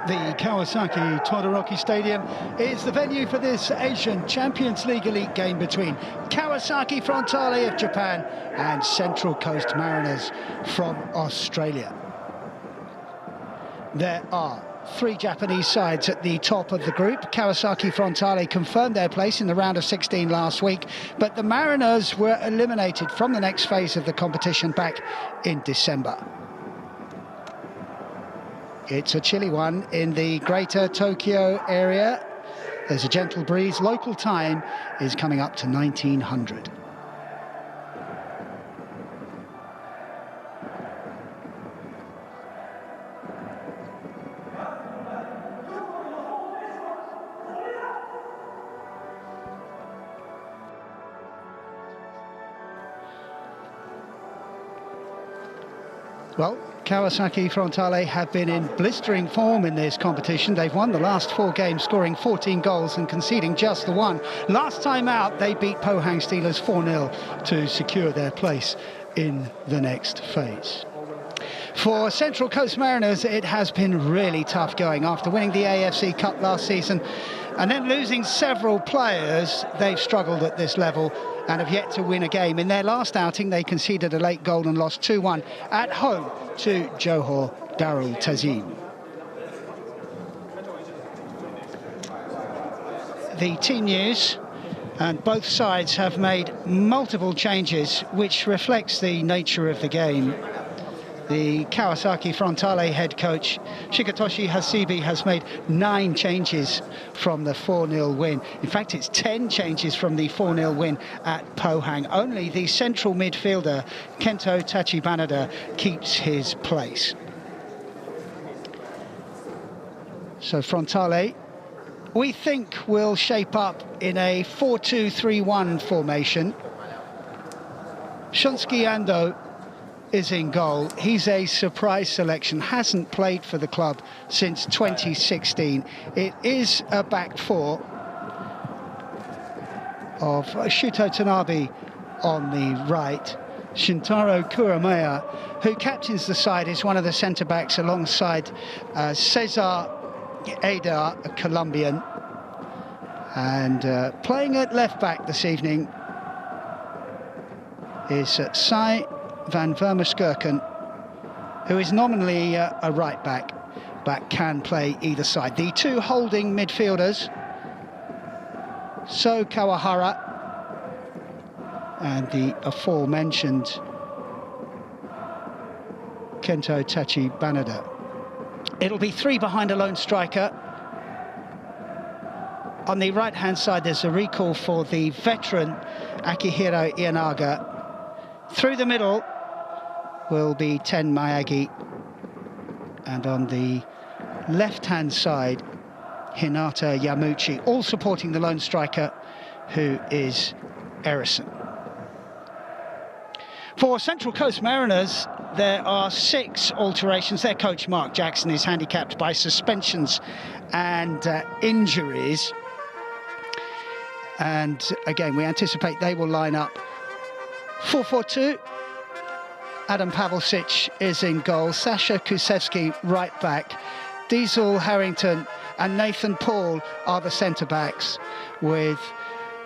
The Kawasaki Todoroki Stadium is the venue for this Asian Champions League Elite game between Kawasaki Frontale of Japan and Central Coast Mariners from Australia. There are three Japanese sides at the top of the group. Kawasaki Frontale confirmed their place in the round of 16 last week, but the Mariners were eliminated from the next phase of the competition back in December. It's a chilly one in the greater Tokyo area. There's a gentle breeze. Local time is coming up to 1900. Well, Kawasaki Frontale have been in blistering form in this competition. They've won the last 4 games, scoring 14 goals and conceding just the one. Last time out, they beat Pohang Steelers 4-0 to secure their place in the next phase. For Central Coast Mariners, it has been really tough going. After winning the AFC Cup last season and then losing several players, they've struggled at this level and have yet to win a game. In their last outing, they conceded a late goal and lost 2-1 at home to Johor Darul Tazim. The team news, and both sides have made multiple changes, which reflects the nature of the game. The Kawasaki Frontale head coach, Shigetoshi Hasibi, has made 9 changes from the 4-0 win. In fact, it's 10 changes from the 4-0 win at Pohang. Only the central midfielder, Kento Tachibanada, keeps his place. So Frontale, we think, will shape up in a 4-2-3-1 formation. Shunsuke Ando is in goal. He's a surprise selection, hasn't played for the club since 2016. It is a back 4 of Shuto Tanabe on the right. Shintaro Kuramaya, who captains the side, is one of the centre-backs alongside Cesar Eder, a Colombian. And playing at left-back this evening is Sai van Vermeerskirken, who is nominally a right-back, but can play either side. The 2 holding midfielders, So Kawahara and the aforementioned Kento Tachibanada. It'll be 3 behind a lone striker. On the right-hand side, there's a recall for the veteran Akihiro Ianaga. Through the middle will be Ten Miyagi, and on the left-hand side, Hinata Yamuchi, all supporting the lone striker, who is Erison. For Central Coast Mariners, there are 6 alterations. Their coach, Mark Jackson, is handicapped by suspensions and injuries. And again, we anticipate they will line up 4-4-2. Adam Pavlicic is in goal. Sasha Kusevski right back. Diesel Harrington and Nathan Paul are the centre-backs, with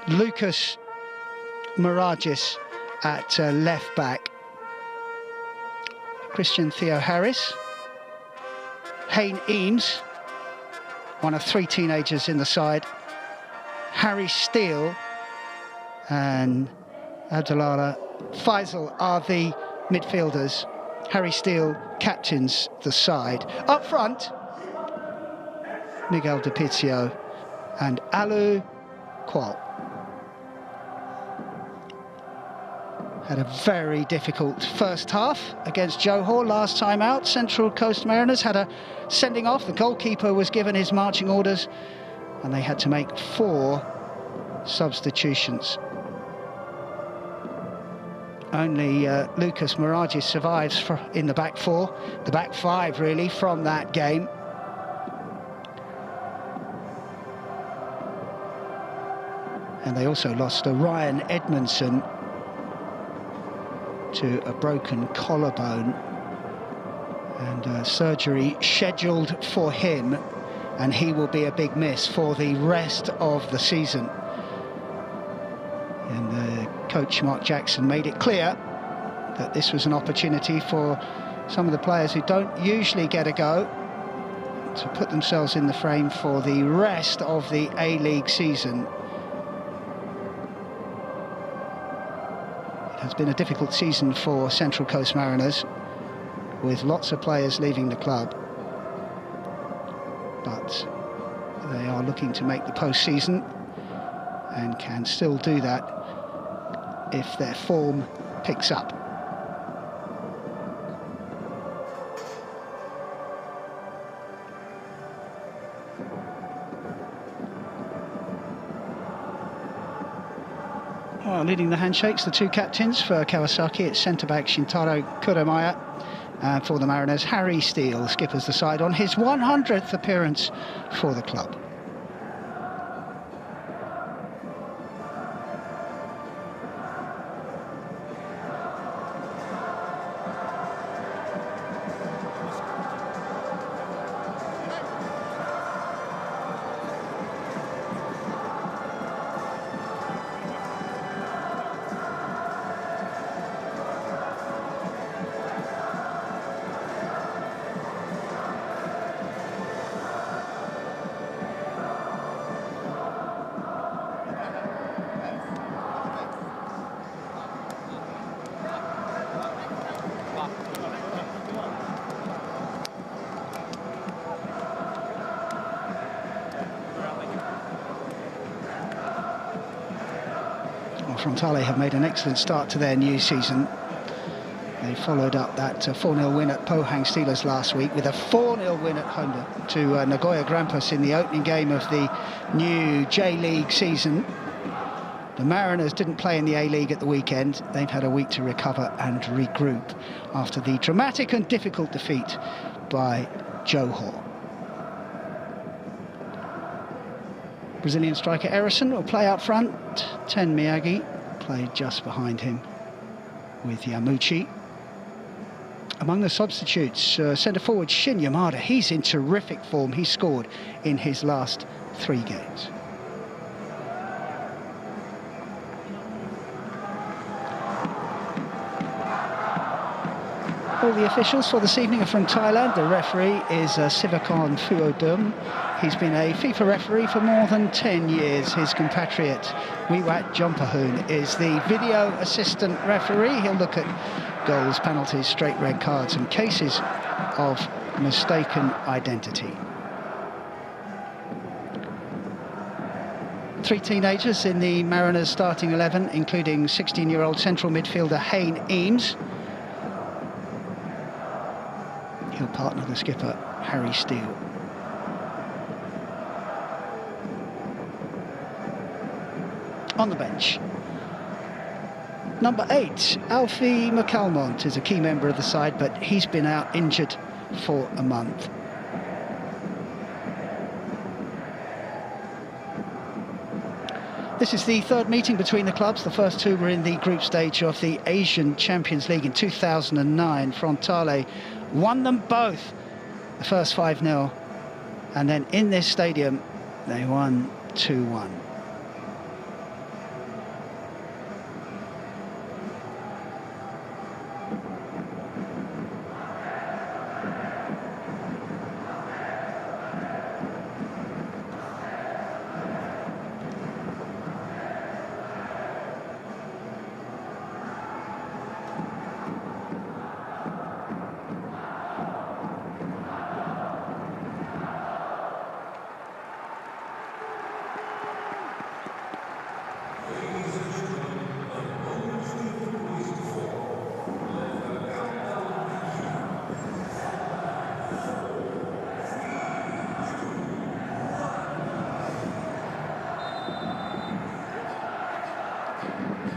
Lucas Miragis at left back. Christian Theo Harris. Hayne Eames, one of 3 teenagers in the side. Harry Steele and Abdullah Faisal are the midfielders. Harry Steele captains the side. Up front, Miguel DiPizio and Alu Kwal. Had a very difficult first half against Johor last time out. Central Coast Mariners had a sending off. The goalkeeper was given his marching orders, and they had to make 4 substitutions. Only Lucas Miragis survives in the back 4, the back 5 really, from that game. And they also lost Ryan Edmondson to a broken collarbone And surgery scheduled for him, and he will be a big miss for the rest of the season. And the coach, Mark Jackson, made it clear that this was an opportunity for some of the players who don't usually get a go to put themselves in the frame for the rest of the A-League season. It has been a difficult season for Central Coast Mariners, with lots of players leaving the club, but they are looking to make the postseason and can still do that if their form picks up. Well, leading the handshakes, the two captains for Kawasaki. It's centre-back Shintaro Kuromaya, and for the Mariners, Harry Steele skippers the side on his 100th appearance for the club. Frontale have made an excellent start to their new season. They followed up that 4-0 win at Pohang Steelers last week with a 4-0 win at home to Nagoya Grampus in the opening game of the new J-League season. The Mariners didn't play in the A-League at the weekend. They've had a week to recover and regroup after the dramatic and difficult defeat by Johor. Brazilian striker Erison will play up front. Ten Miyagi played just behind him with Yamuchi. Among the substitutes, centre-forward Shin Yamada. He's in terrific form. He scored in his last 3 games. All the officials for this evening are from Thailand. The referee is Sivakorn Fuodum. He's been a FIFA referee for more than 10 years. His compatriot, Wiwat Jompahoon, is the video assistant referee. He'll look at goals, penalties, straight red cards and cases of mistaken identity. 3 teenagers in the Mariners starting 11, including 16-year-old central midfielder Hayne Eames. He'll partner the skipper, Harry Steele. On the bench, number 8, Alfie McCalmont, is a key member of the side, but he's been out injured for a month. This is the 3rd meeting between the clubs. The first 2 were in the group stage of the Asian Champions League in 2009. Frontale won them both, the first 5-0, and then in this stadium they won 2-1.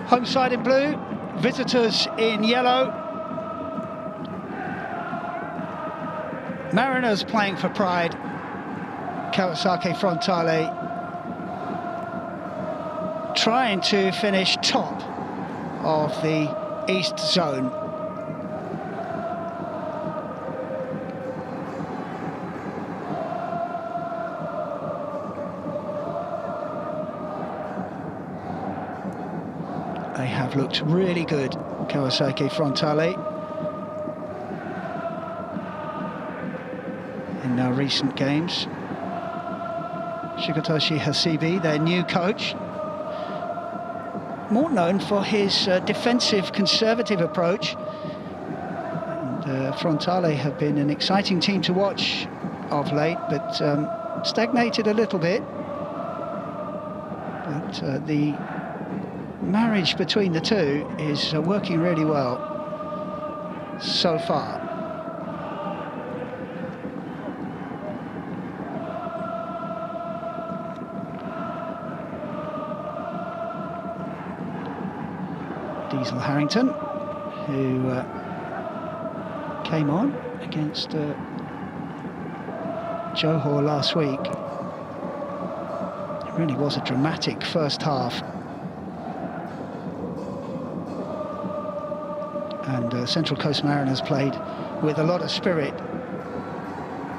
Home side in blue, visitors in yellow. Mariners playing for pride. Kawasaki Frontale trying to finish top of the East Zone. have looked really good, Kawasaki Frontale, in our recent games. Shigetoshi Hasibi, their new coach, more known for his defensive, conservative approach. And Frontale have been an exciting team to watch of late, but stagnated a little bit. But the marriage between the two is working really well so far. Diesel Harrington, who came on against Johor last week. It really was a dramatic first half. And Central Coast Mariners played with a lot of spirit.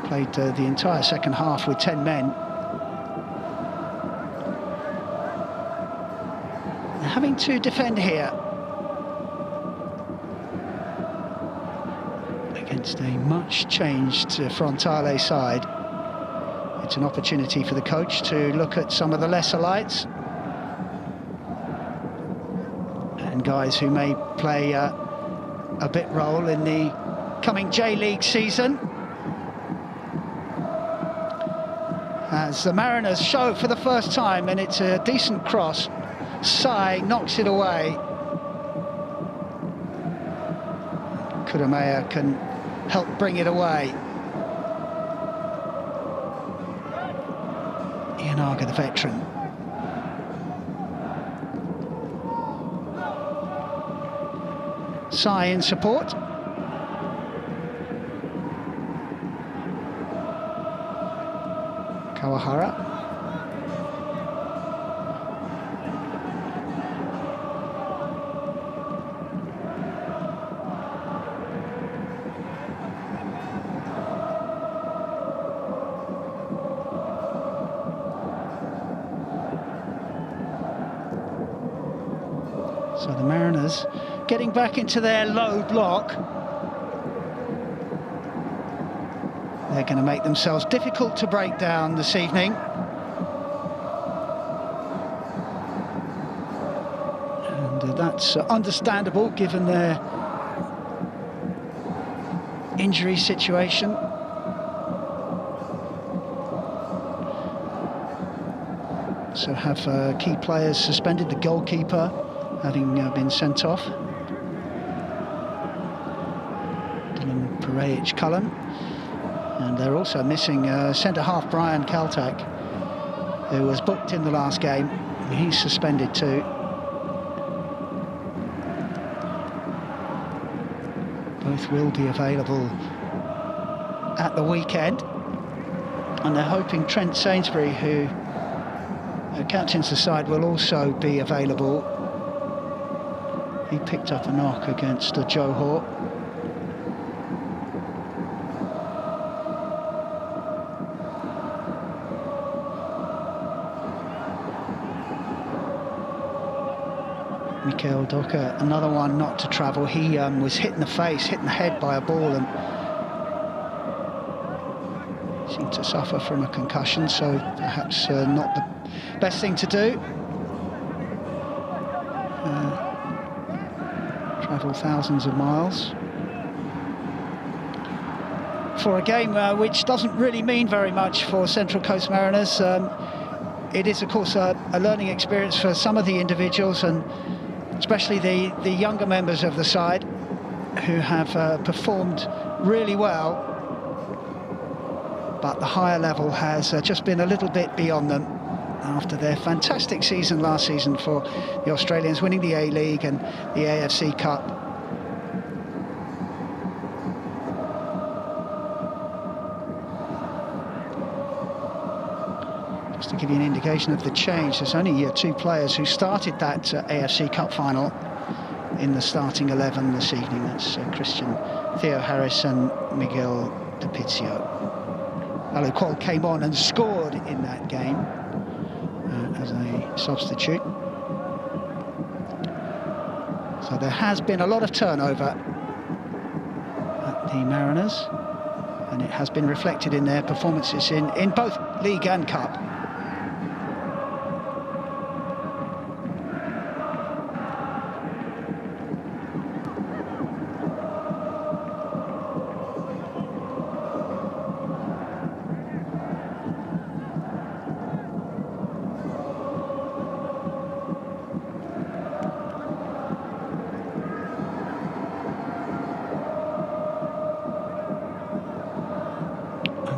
Played the entire second half with 10 men. They're having to defend here against a much-changed Frontale side. It's an opportunity for the coach to look at some of the lesser lights and guys who may play a bit role in the coming J-League season, as the Mariners show for the first time, and it's a decent cross. Sai knocks it away. Kuramaya can help bring it away. Ianaga, the veteran. Sai in support. Kawahara. So the Mariners getting back into their low block. They're going to make themselves difficult to break down this evening. And that's understandable given their injury situation. So have key players suspended, the goalkeeper having been sent off. Dylan Pereich-Cullen. And they're also missing centre-half Brian Kaltak, who was booked in the last game. He's suspended too. Both will be available at the weekend. And they're hoping Trent Sainsbury, who captains the side, will also be available. He picked up a knock against Johor. Mikael Docker, another one not to travel. He was hit in the face, hit in the head by a ball, and seemed to suffer from a concussion, so perhaps not the best thing to do. Travel thousands of miles for a game which doesn't really mean very much for Central Coast Mariners. It is, of course, a learning experience for some of the individuals, and especially the younger members of the side, who have performed really well, but the higher level has just been a little bit beyond them after their fantastic season last season for the Australians, winning the A-League and the AFC Cup. Just to give you an indication of the change, there's only 2 players who started that AFC Cup final in the starting 11 this evening. That's Christian Theo Harris and Miguel DePizio. Alu Qual came on and scored in that game as a substitute. So there has been a lot of turnover at the Mariners, and it has been reflected in their performances in both League and Cup.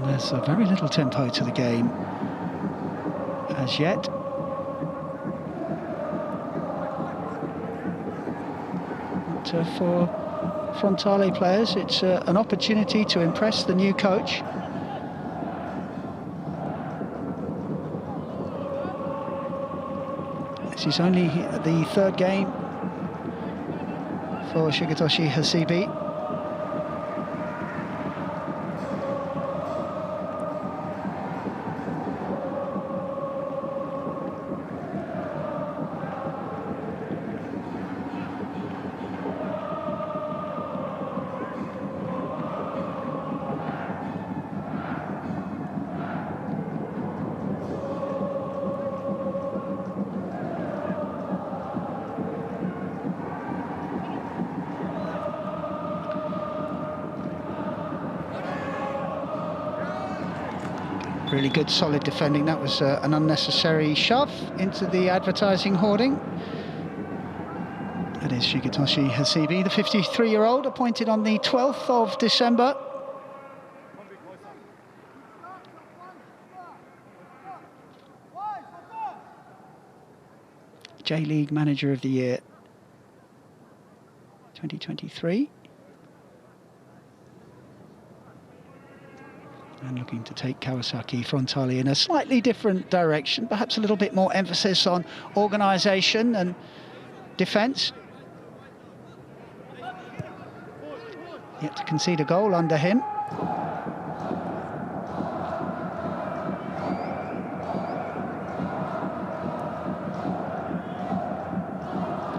There's very little tempo to the game as yet. But for Frontale players, it's an opportunity to impress the new coach. This is only the third game for Shigetoshi Hasebe. Really good, solid defending. That was an unnecessary shove into the advertising hoarding. That is Shigetoshi Hasebe, the 53-year-old, appointed on the 12th of December. J-League Manager of the Year 2023. And looking to take Kawasaki Frontale in a slightly different direction, perhaps a little bit more emphasis on organisation and defence. Yet to concede a goal under him.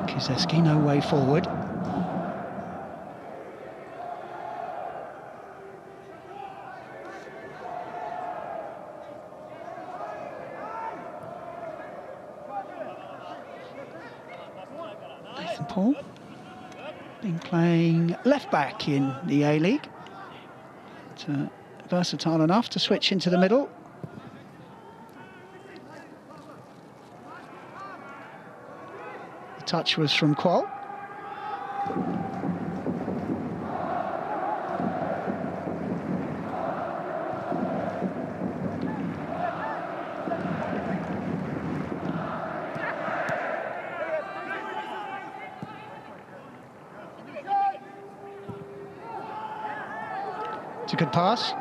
Kizeski, no way forward. Paul been playing left back in the A-League. Versatile enough to switch into the middle. The touch was from Qual. It's a good pass.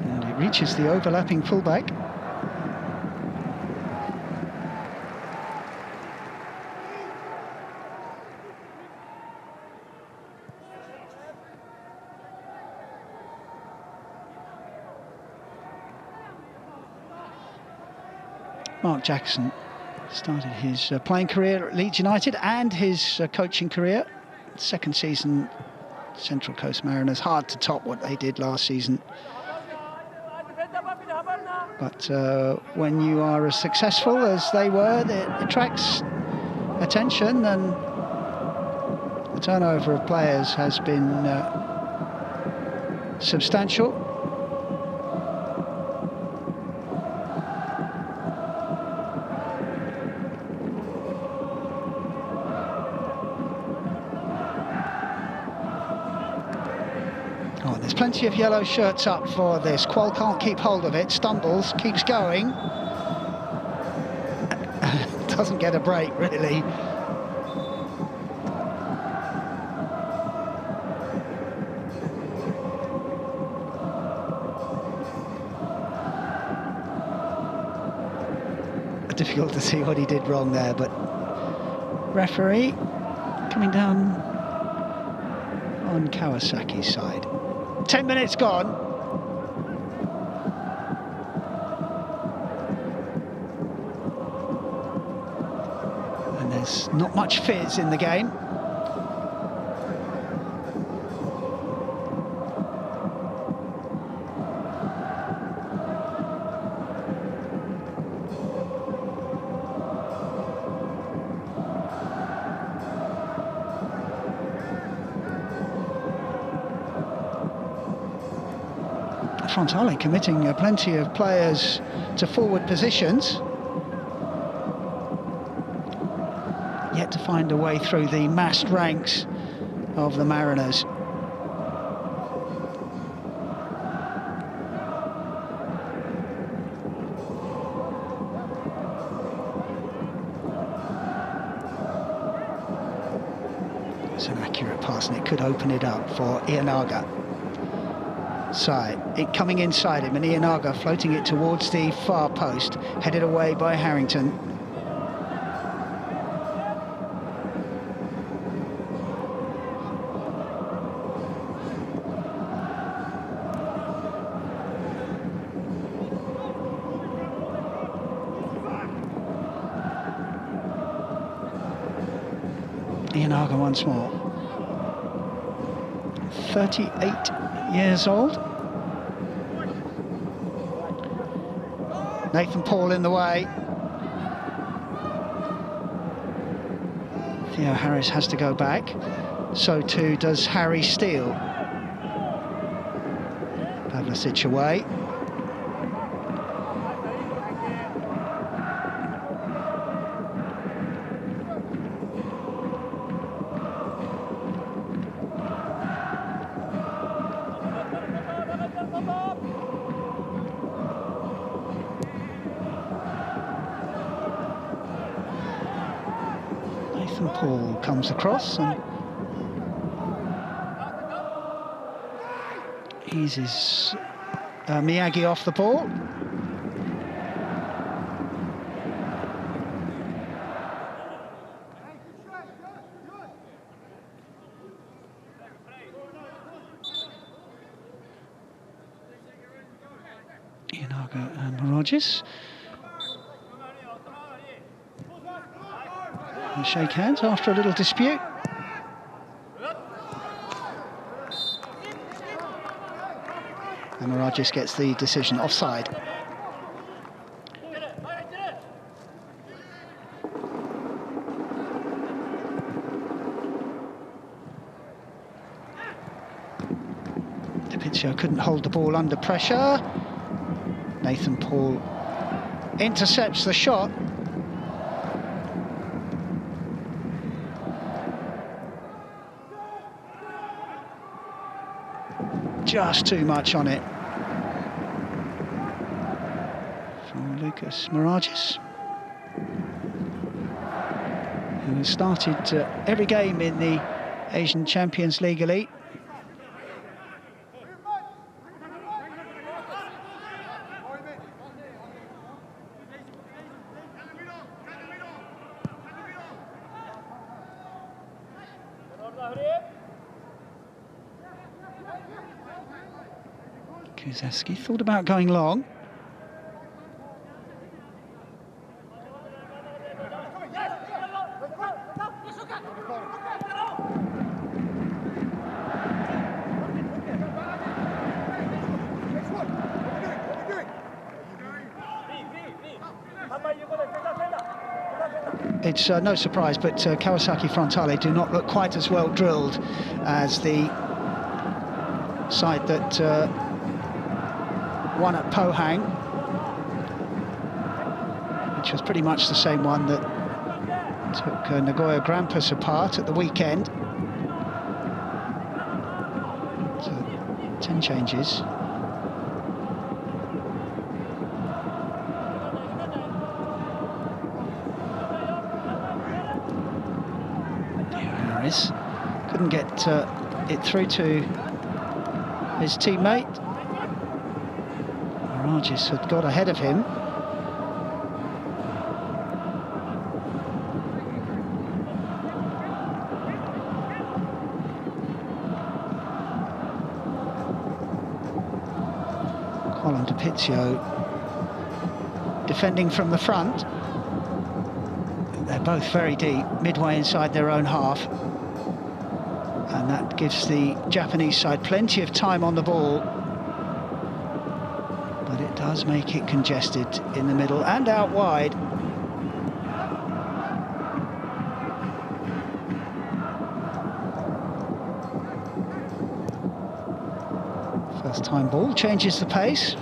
And it reaches the overlapping fullback. Mark Jackson started his playing career at Leeds United and his coaching career. Second season, Central Coast Mariners. Hard to top what they did last season. But when you are as successful as they were, it attracts attention, and the turnover of players has been substantial. Oh, there's plenty of yellow shirts up for this. Qual can't keep hold of it, stumbles, keeps going. Doesn't get a break, really. Difficult to see what he did wrong there, but referee coming down on Kawasaki's side. 10 minutes gone. There's not much fizz in the game. Frontale committing plenty of players to forward positions. Yet to find a way through the massed ranks of the Mariners. It's an accurate pass and it could open it up for Ianaga. Side, it coming inside him, and Ianaga floating it towards the far post, headed away by Harrington. Ianaga once more. 38 years old. Nathan Paul in the way. Theo Harris has to go back. So too does Harry Steele. Pavlicic away. Nathan Paul comes across and eases Miyagi off the ball. Ianaga and Mirages. And shake hands after a little dispute. And Mirages gets the decision offside. DiPizio couldn't hold the ball under pressure. Nathan Paul intercepts the shot. Just too much on it from Lucas Mirages, who has started every game in the Asian Champions League Elite. Kuzeski thought about going long. It's no surprise, but Kawasaki Frontale do not look quite as well drilled as the side that won at Pohang, which was pretty much the same one that took Nagoya Grampus apart at the weekend. So 10 changes. Harris couldn't get it through to his teammate. Mirages had got ahead of him. Colin DiPizio defending from the front. They're both very deep, midway inside their own half. And that gives the Japanese side plenty of time on the ball. But it does make it congested in the middle and out wide. First time ball changes the pace.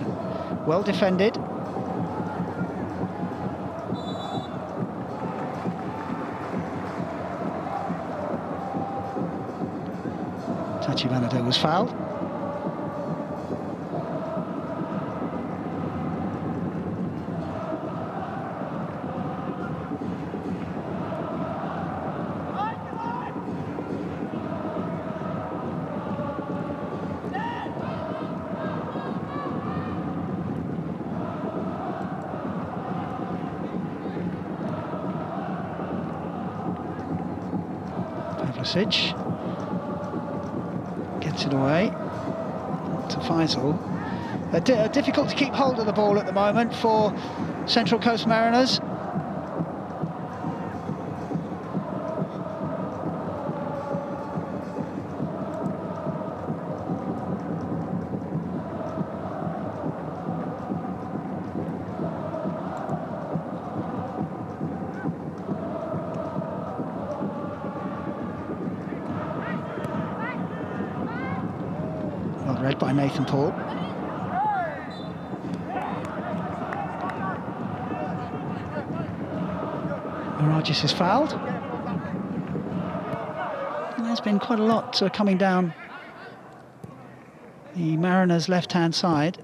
Well defended. Tachibanado was fouled. Pavlicic gets it away to Faisal. Difficult to keep hold of the ball at the moment for Central Coast Mariners. Read by Nathan Paul. Miragis is fouled. And there's been quite a lot coming down the Mariners' left-hand side.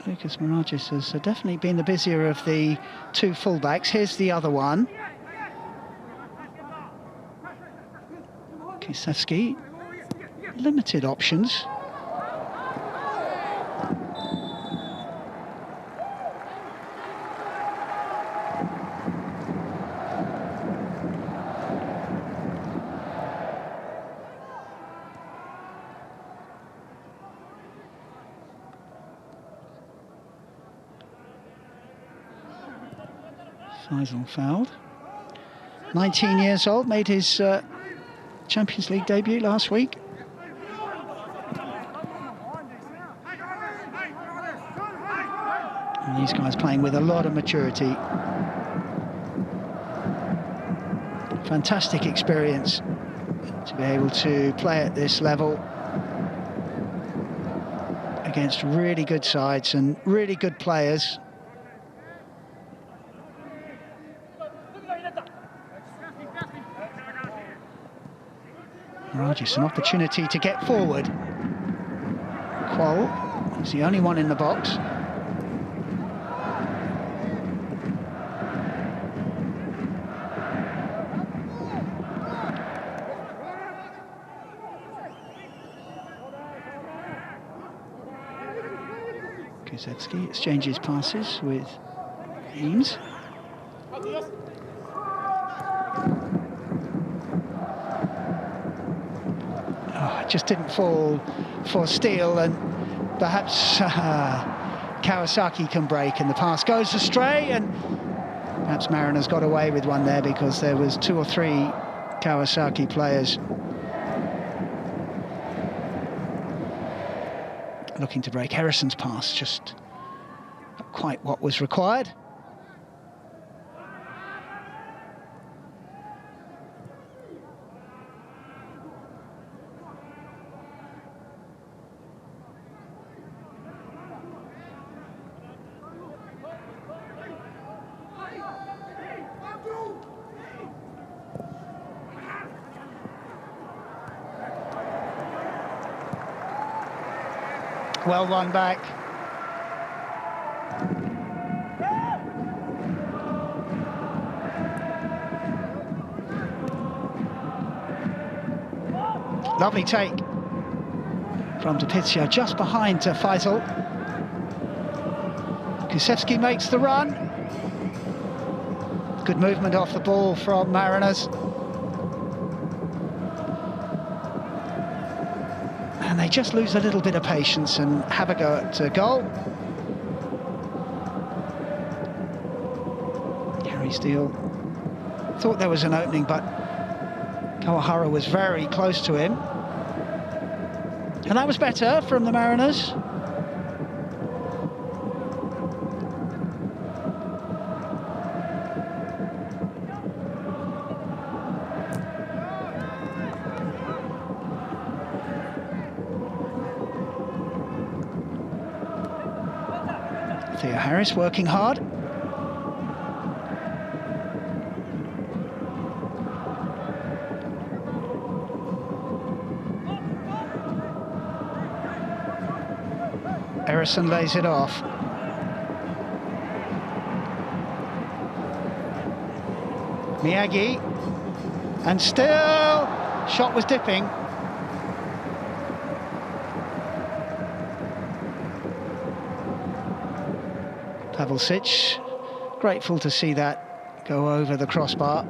Lucas Miragis has definitely been the busier of the two fullbacks. Here's the other one. Kisevsky. Limited options. Faisal fouled. 19 years old, made his Champions League debut last week. And these guys playing with a lot of maturity. Fantastic experience to be able to play at this level against really good sides and really good players. Just an opportunity to get forward. Qual is the only one in the box. Kuzetsky exchanges passes with Eames. Just didn't fall for Steele, and perhaps Kawasaki can break, and the pass goes astray, and perhaps Mariners got away with one there because there was 2 or 3 Kawasaki players looking to break. Harrison's pass just not quite what was required. Well won back. Lovely take from Depizia, just behind Faisal. Kusevsky makes the run. Good movement off the ball from Mariners. And they just lose a little bit of patience and have a go at goal. Harry Steele thought there was an opening, but Kawahara was very close to him. And that was better from the Mariners. Theo Harris working hard. Harrison lays it off. Miyagi, and still, shot was dipping. Pavlicic, grateful to see that go over the crossbar.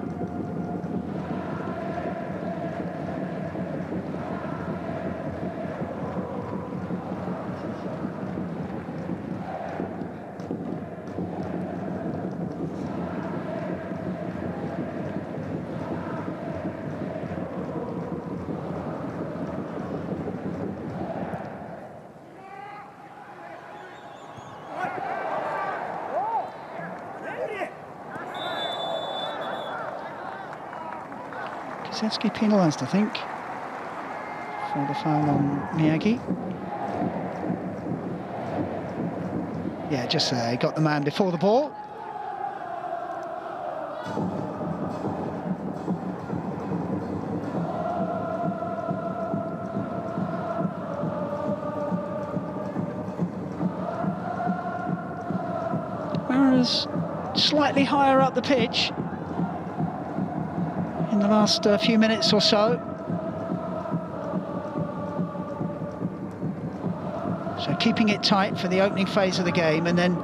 Kawasaki penalised, I think, for the foul on Miyagi. Yeah, just he got the man before the ball. Mariners slightly higher up the pitch in the last few minutes or so. So keeping it tight for the opening phase of the game, and then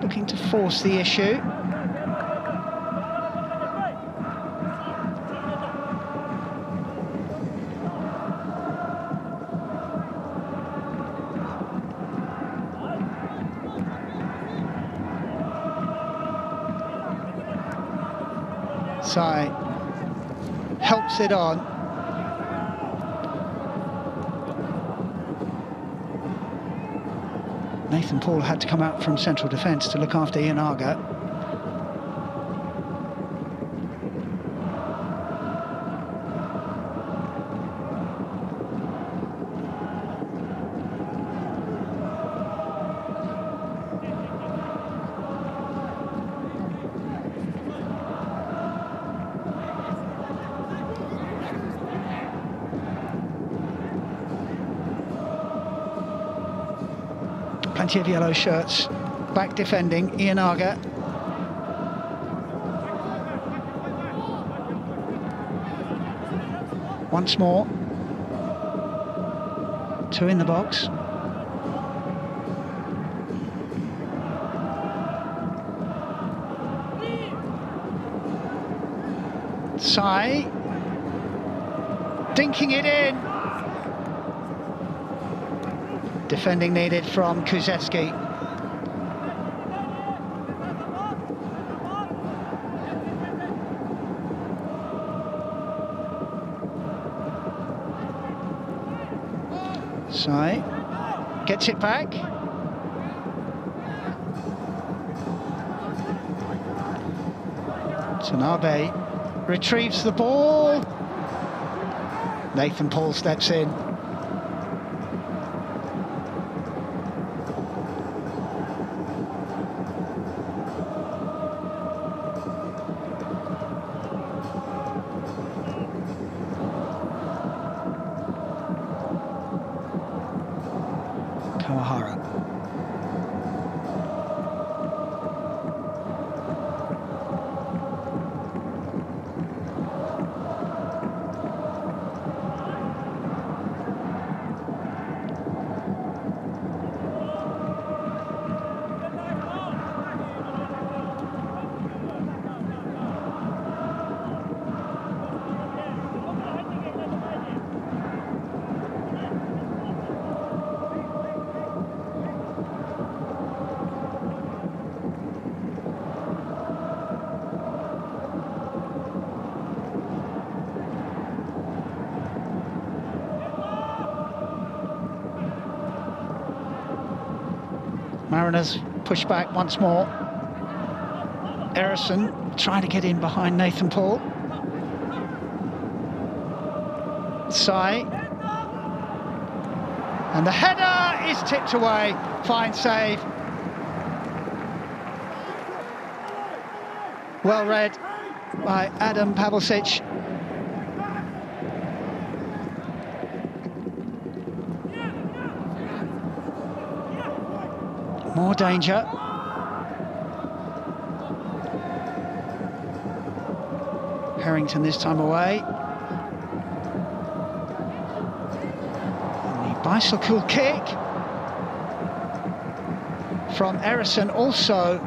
looking to force the issue. Sai helps it on. Nathan Paul had to come out from central defence to look after Ian Arga. Plenty of yellow shirts back defending. Ian Arga. Once more. Two in the box. Sai dinking it in. Defending needed from Kuzeski. Sai gets it back. Tanabe retrieves the ball. Nathan Paul steps in. Kawahara. Mariners push back once more. Erison trying to get in behind Nathan Paul. Sai. And the header is tipped away. Fine save. Well read by Adam Pavlicic. More danger. Harrington this time away. And the bicycle kick from Erison, also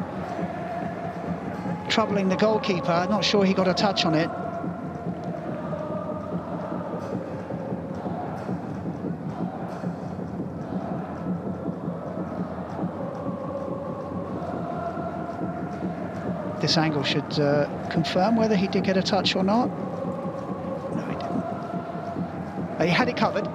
troubling the goalkeeper. Not sure he got a touch on it. This angle should confirm whether he did get a touch or not. No, he didn't. He had it covered.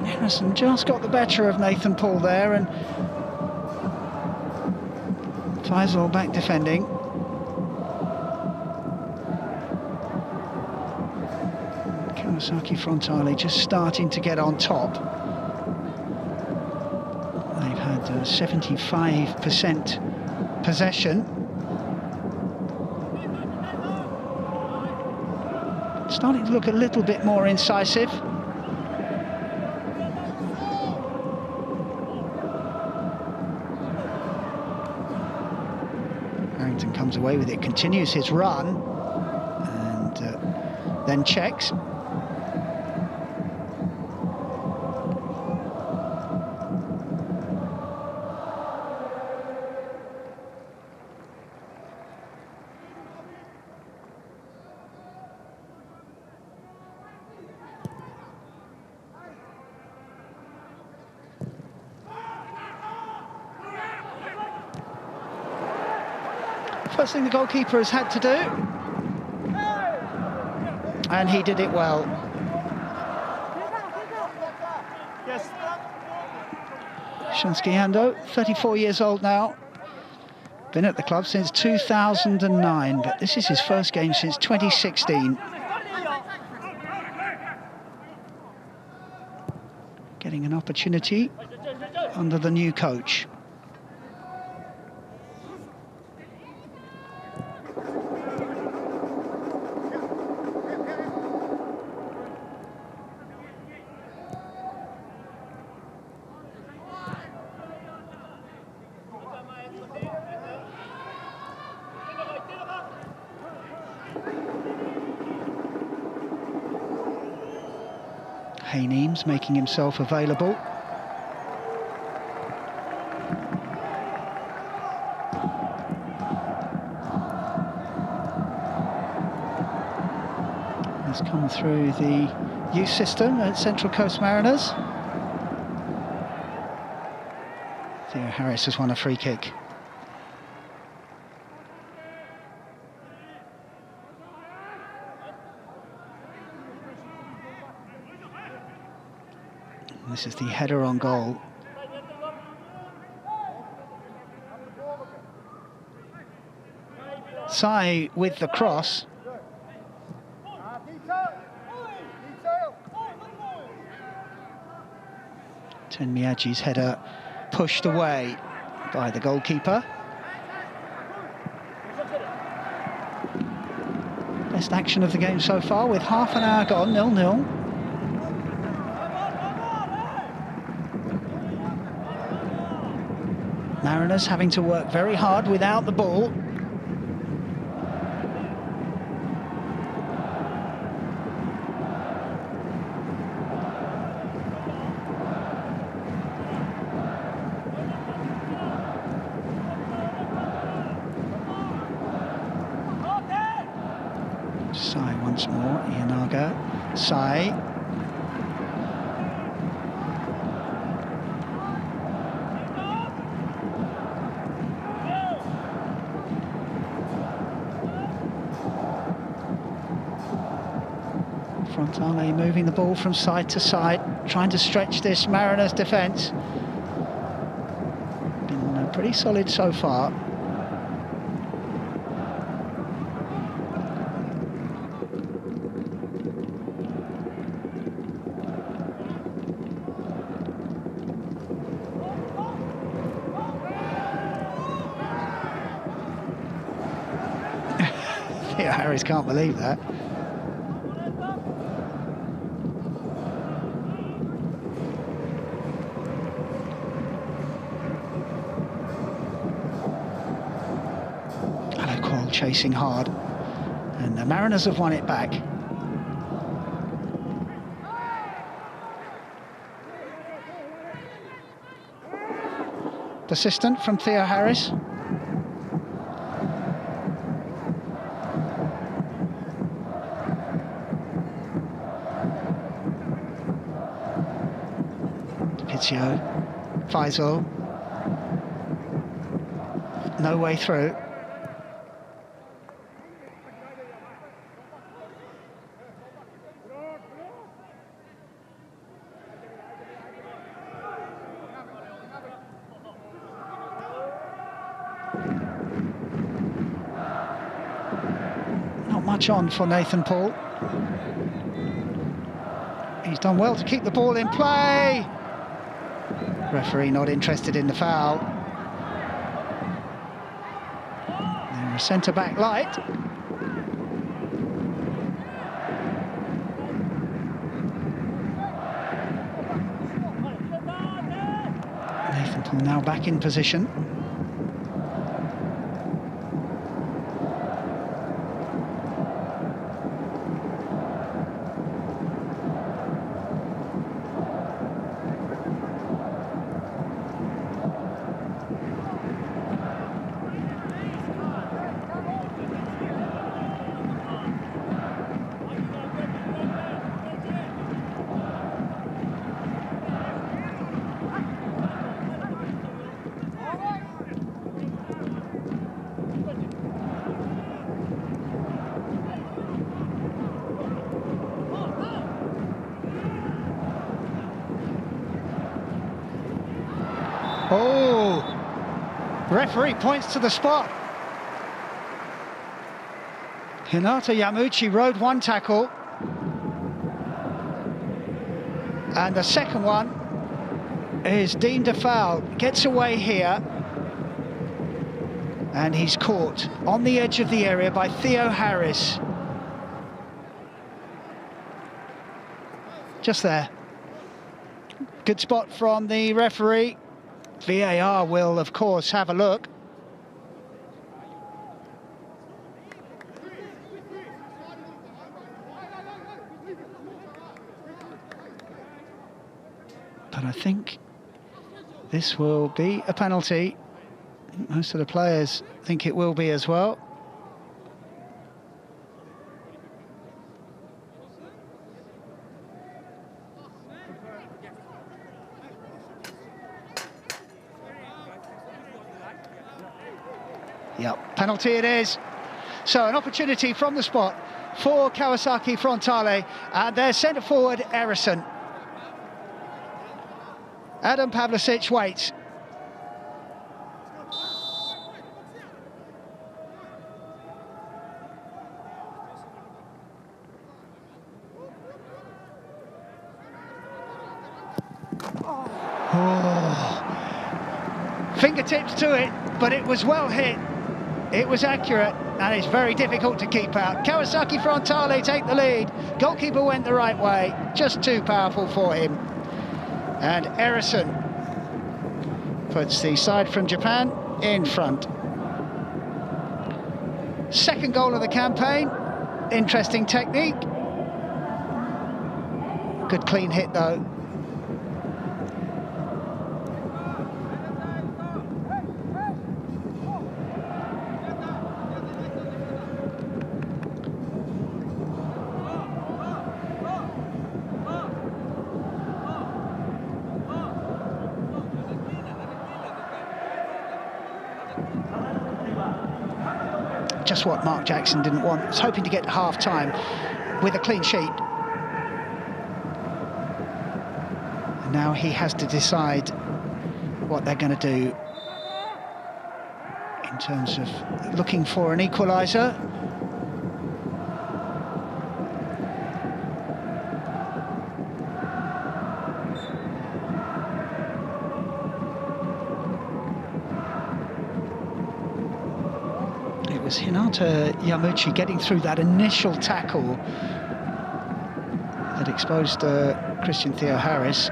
Harrison just got the better of Nathan Paul there, and Faisal back defending. Kawasaki Frontale just starting to get on top. They've had 75% possession. Starting to look a little bit more incisive. Harrington comes away with it, continues his run, and then checks. First thing the goalkeeper has had to do, and he did it well. Yes. Shunsky Ando, 34 years old now, been at the club since 2009, but this is his first game since 2016. Getting an opportunity under the new coach. Hayneems making himself available. Has come through the youth system at Central Coast Mariners. Theo Harris has won a free kick. This is the header on goal. Sai with the cross. Ten Miyagi's header pushed away by the goalkeeper. best action of the game so far, with half an hour gone, 0-0. Mariners having to work very hard without the ball. Sai once more, Ianaga, Sai. Frontale moving the ball from side to side, trying to stretch this Mariners defence. Been pretty solid so far. Yeah, Harris can't believe that. Chasing hard, and the Mariners have won it back. Persistent from Theo Harris. Pizio, Faisal. No way through. Not much on for Nathan Paul. He's done well to keep the ball in play. Referee not interested in the foul. They're a centre-back light. Nathan Paul now back in position. Oh, referee points to the spot. Hinata Yamuchi rode one tackle, and the second one is deemed a foul. Gets away here, and he's caught on the edge of the area by Theo Harris. Just there. Good spot from the referee. VAR will, of course, have a look. But I think this will be a penalty. Most of the players think it will be as well. Yep, penalty it is. So an opportunity from the spot for Kawasaki Frontale, and their centre forward Erison. Adam Pavlicic waits. Oh. Fingertips to it, but it was well hit. It was accurate. and it's very difficult to keep out. Kawasaki Frontale take the lead. Goalkeeper went the right way, just too powerful for him. And Erison puts the side from Japan in front. Second goal of the campaign. Interesting technique. Good clean hit though. Just what Mark Jackson didn't want. He was hoping to get half-time with a clean sheet. And now he has to decide what they're going to do in terms of looking for an equaliser. It was Hinata Yamuchi getting through that initial tackle that exposed Christian Theo Harris.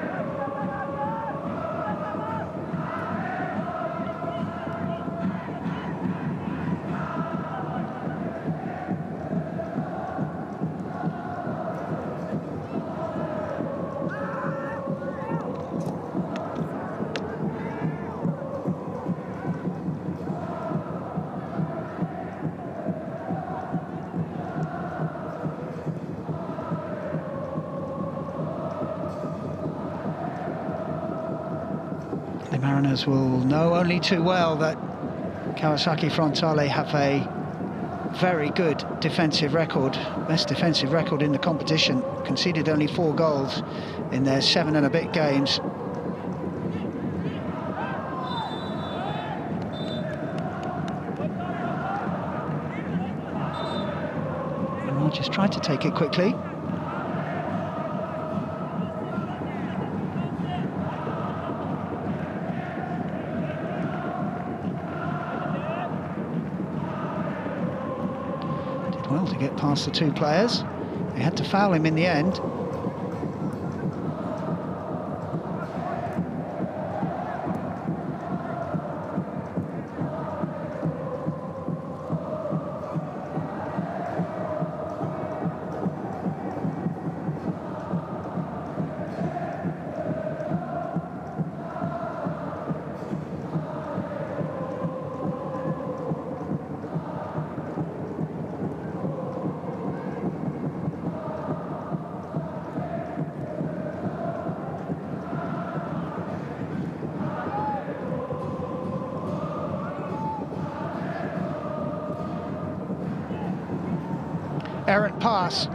The Mariners will know only too well that Kawasaki Frontale have a very good defensive record, best defensive record in the competition, conceded only 4 goals in their 7 and a bit games. And I'll just try to take it quickly. Well, to get past the 2 players. They had to foul him in the end. Errant pass.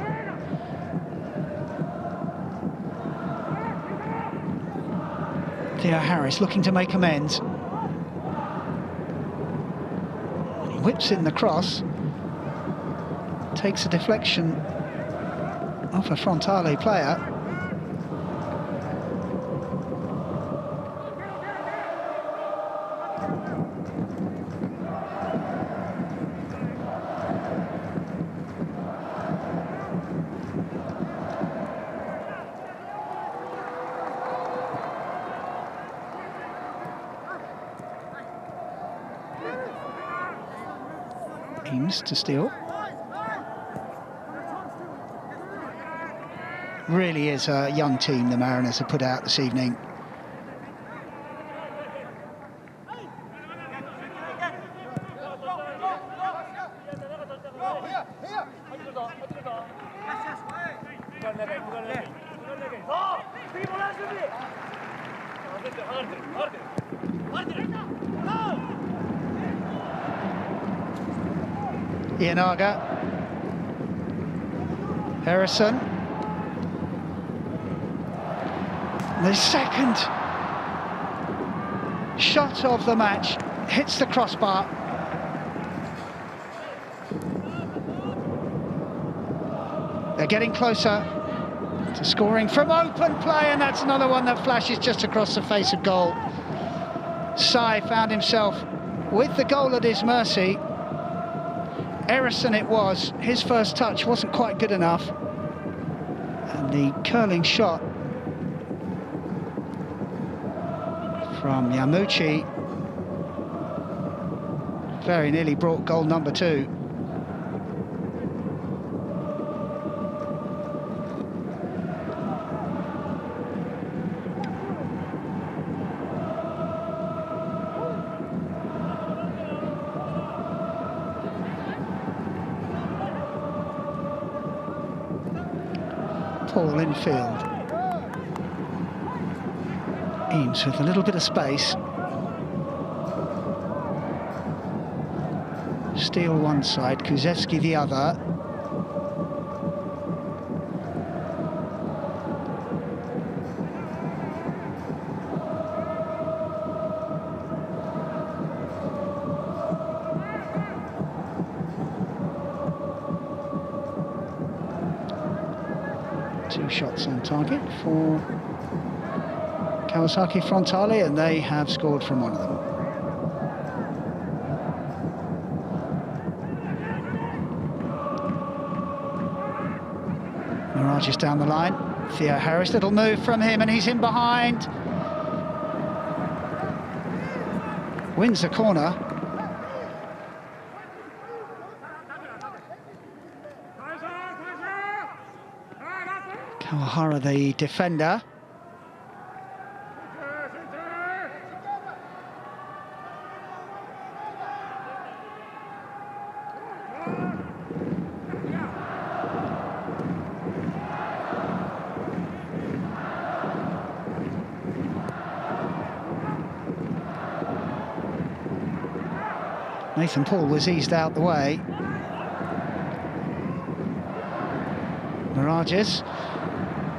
Theo Harris looking to make amends. And he whips in the cross. Takes a deflection off a Frontale player. Eames to steal. Really is a young team the Mariners have put out this evening. Ianaga, Harrison, the second shot of the match hits the crossbar. They're getting closer to scoring from open play, and that's another one that flashes just across the face of goal. Sai found himself with the goal at his mercy, Erison it was. His first touch wasn't quite good enough. And the curling shot from Yamuchi very nearly brought goal number 2. Paul infield. Eames with a little bit of space. Steele one side, Kuszewski the other. Two shots on target for Kawasaki Frontale, and they have scored from one of them. Mirage is down the line. Theo Harris, little move from him, and he's in behind. Wins the corner. Kawahara, the defender. Nathan Paul was eased out the way. Mirages.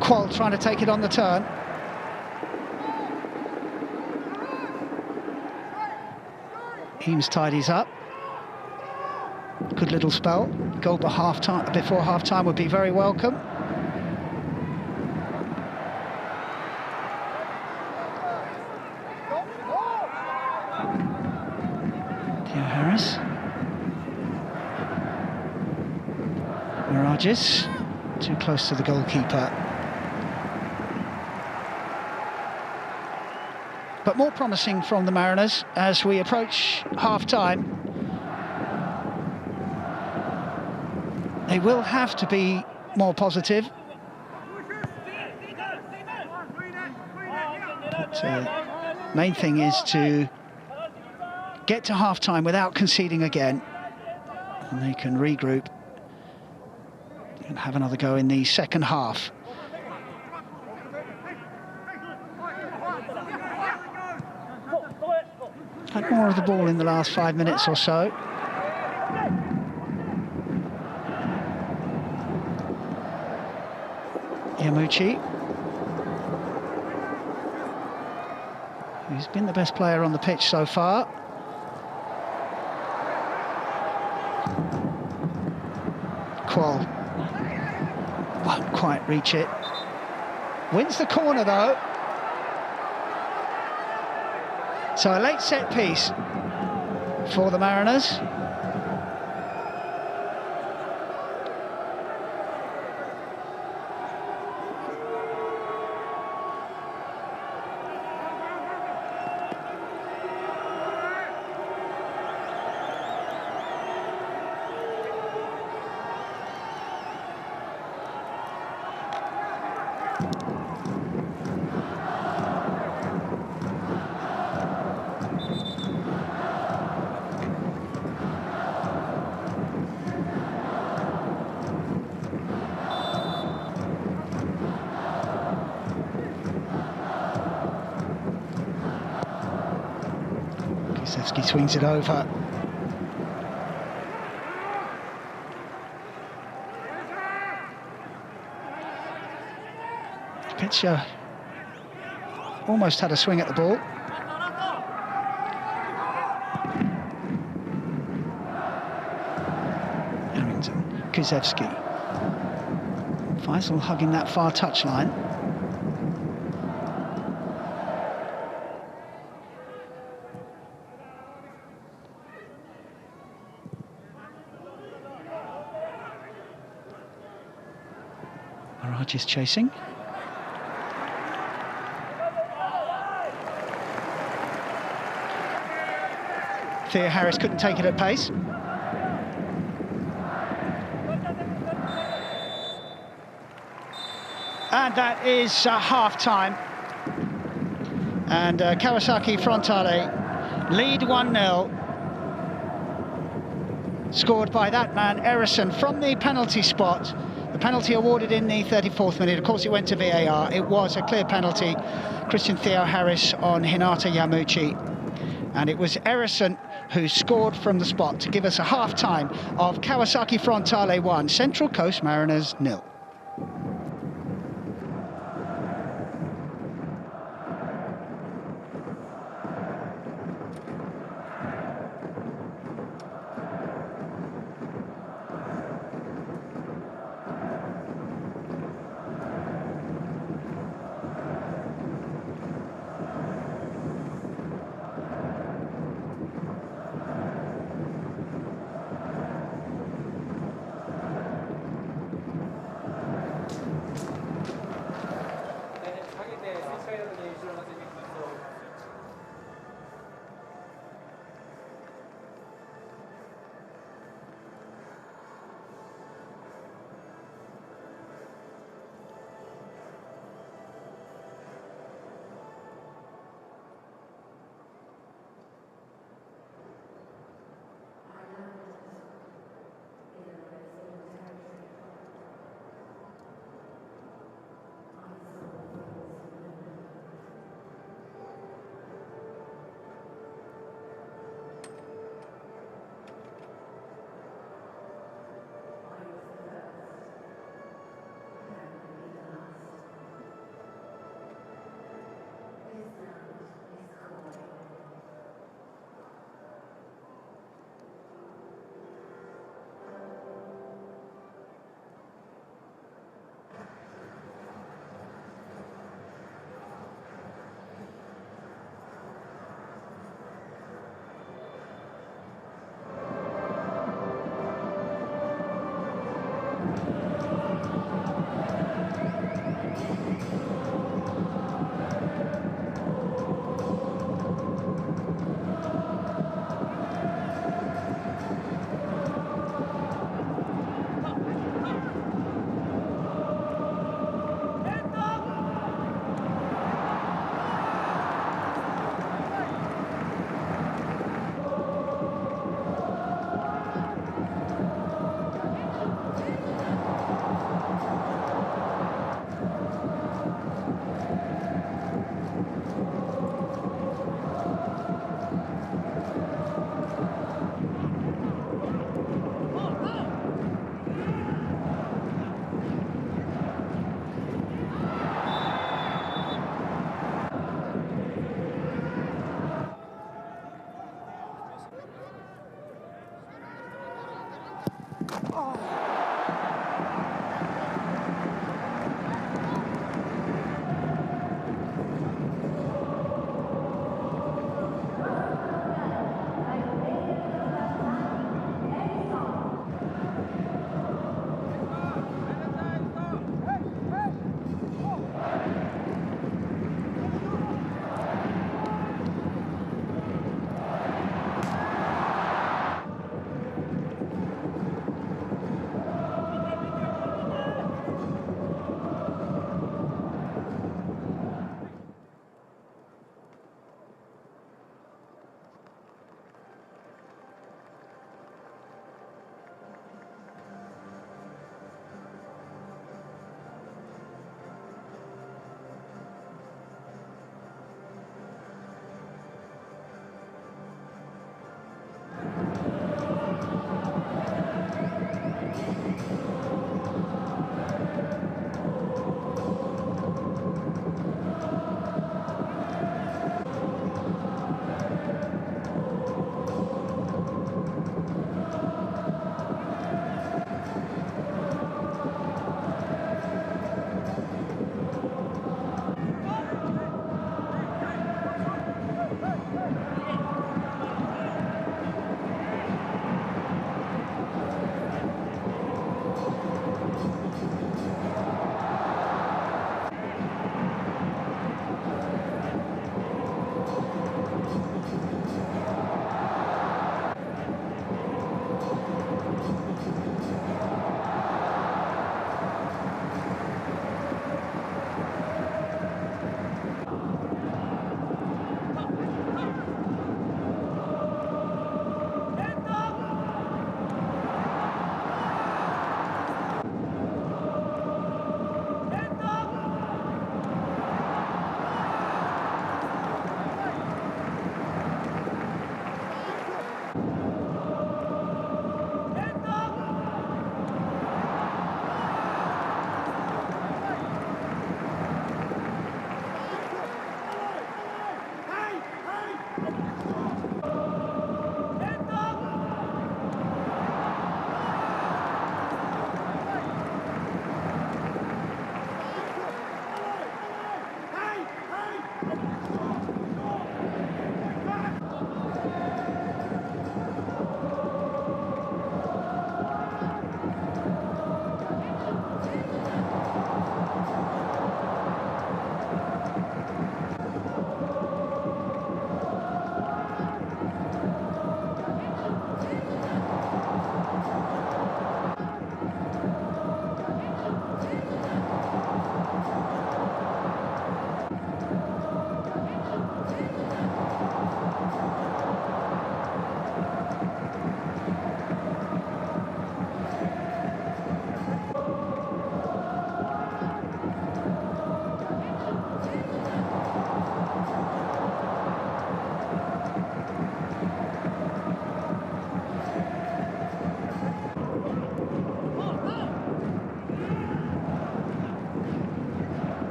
Qual trying to take it on the turn. Eames tidies up. Good little spell. Goal before half-time would be very welcome. Theo Harris. Mirages. Too close to the goalkeeper. But more promising from the Mariners as we approach half-time. They will have to be more positive. But main thing is to get to half-time without conceding again. And they can regroup and have another go in the second half. Had more of the ball in the last 5 minutes or so. Yamuchi, who's been the best player on the pitch so far. Qual won't quite reach it. Wins the corner though. So a late set piece for the Mariners. Kuszewski swings it over. Pitcher almost had a swing at the ball. Harrington, Kuszewski. Faisal hugging that far touchline. is chasing. Theo Harris couldn't take it at pace. And that is half-time. And Kawasaki Frontale lead 1-0. Scored by that man, Erison, from the penalty spot. The penalty awarded in the 34th minute. Of course, it went to VAR. It was a clear penalty. Christian Theo Harris on Hinata Yamuchi. And it was Erison who scored from the spot to give us a half-time of Kawasaki Frontale 1, Central Coast Mariners 0.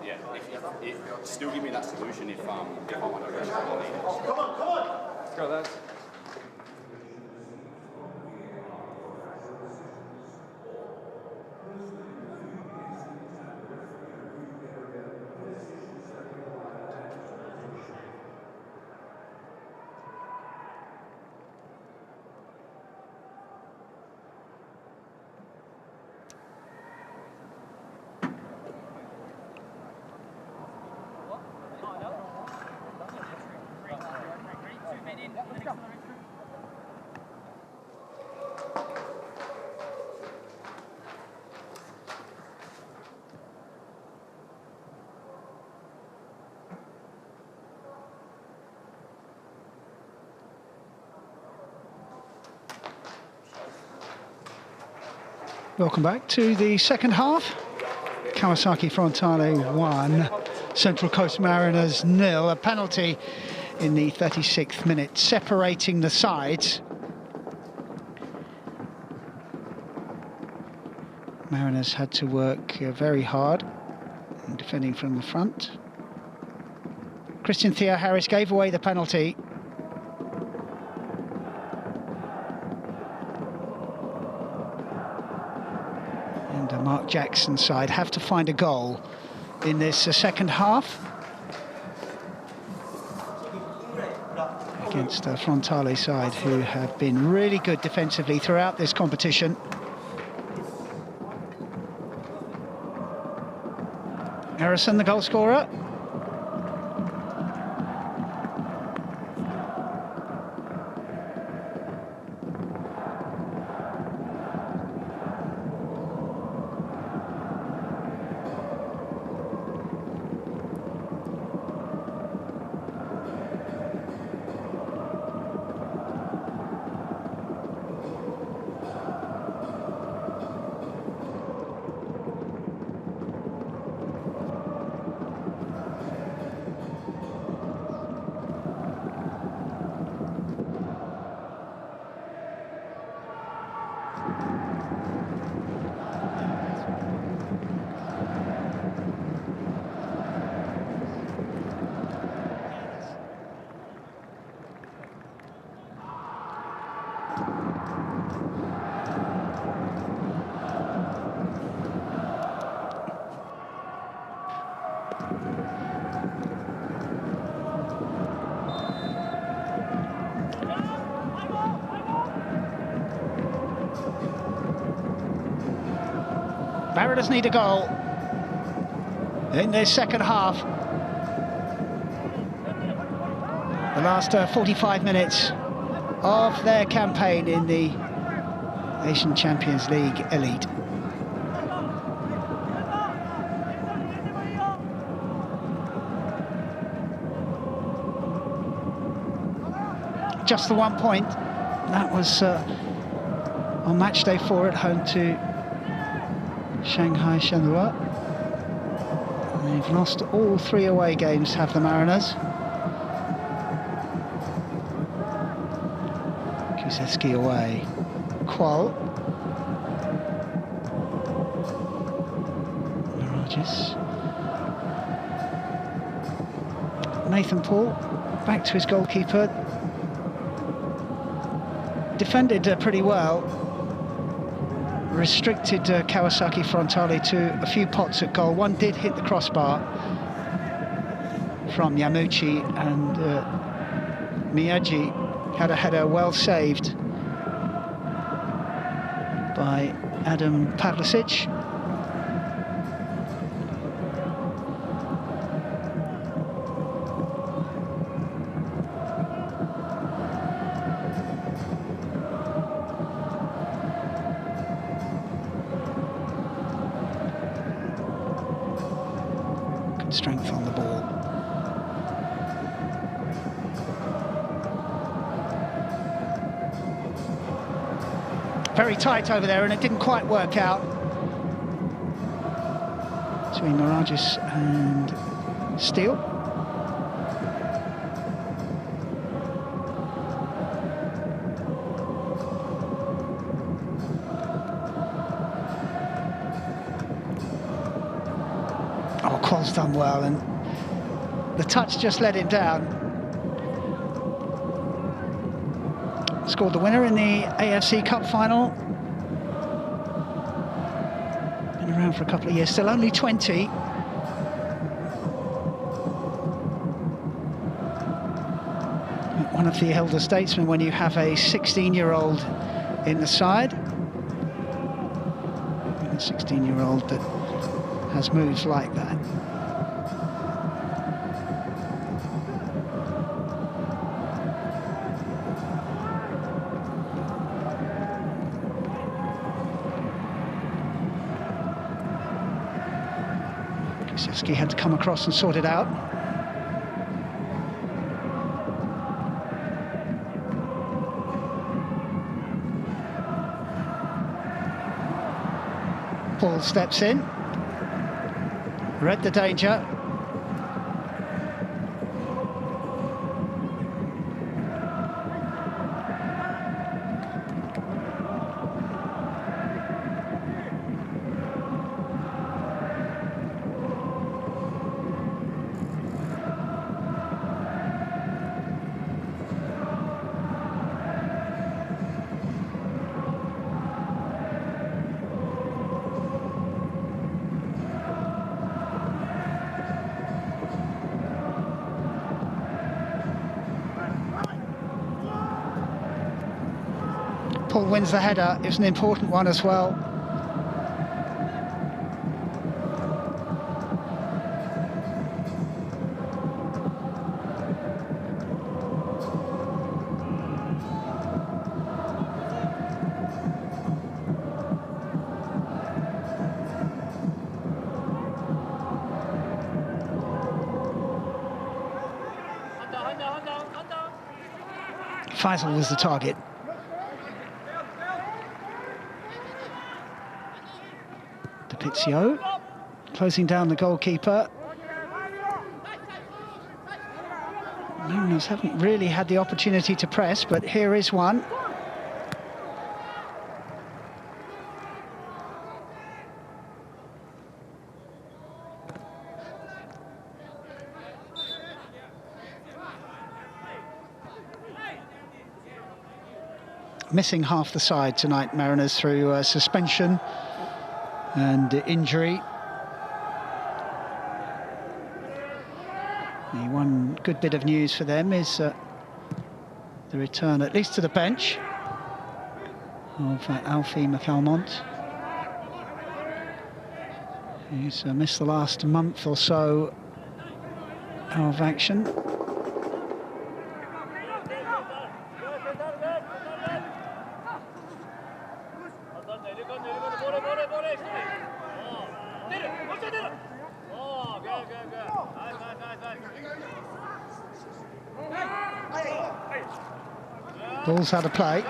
yeah, if still give me that solution if I want to rush. Come on! Go, lads. Welcome back to the second half. Kawasaki Frontale 1, Central Coast Mariners 0. A penalty in the 36th minute, separating the sides. Mariners had to work very hard in defending from the front. Christian Theo Harris gave away the penalty. And Mark Jackson's side have to find a goal in this second half against the Frontale side, who have been really good defensively throughout this competition. Harrison, the goal scorer. Mariners need a goal in this second half. The last 45 minutes of their campaign in the AFC Champions League Elite. Just the 1 point. That was on match day 4 at home to Shanghai Shenhua. They've lost all 3 away games, have the Mariners. Kuzeski away. Qual. Mirages. Nathan Paul back to his goalkeeper. Defended pretty well. Restricted Kawasaki Frontale to a few pots at goal. One did hit the crossbar from Yamuchi, and Miyagi had a header well saved by Adam Pavlicic. Strength on the ball. Very tight over there, and it didn't quite work out between Mirages and Steele. Oh, Qual's done well, and the touch just let him down. Scored the winner in the AFC Cup final. Been around for a couple of years, still only 20. One of the elder statesmen when you have a 16-year-old in the side. A 16-year-old that has moves like that. Kawasaki had to come across and sort it out. Paul steps in, read the danger. Paul wins the header. It was an important one as well. Faisal was the target. Pizio closing down the goalkeeper. Mariners haven't really had the opportunity to press, but here is one. Missing half the side tonight, Mariners, through suspension and injury. The one good bit of news for them is the return, at least to the bench, of Alfie McAlmont. He's missed the last month or so of action. Ball's out of play.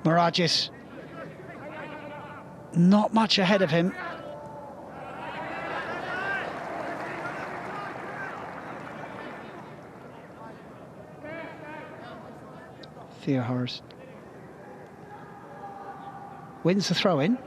Miragis not much ahead of him. Theohorst wins the throw-in.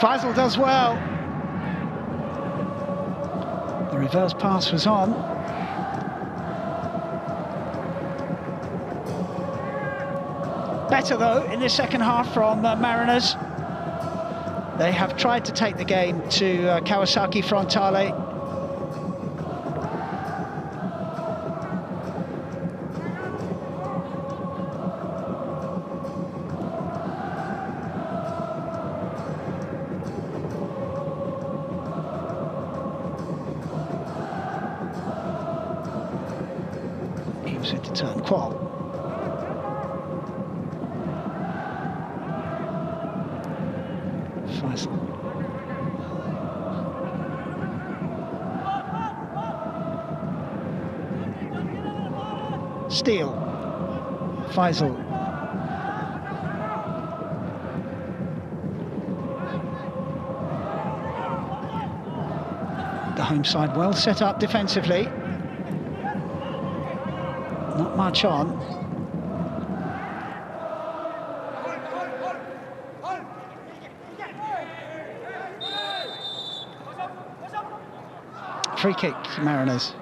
Faisal does well. The reverse pass was on. Better though in the second half from Mariners. They have tried to take the game to Kawasaki Frontale. turn. Qual. Faisal. Steele. Faisal. The home side well set up defensively. Not much on. Free kick, Mariners.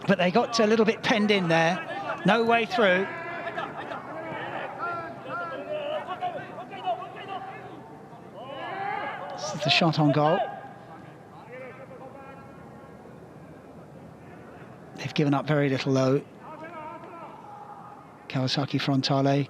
But they got a little bit penned in there. No way through. This is the shot on goal. They've given up very little though. Kawasaki Frontale.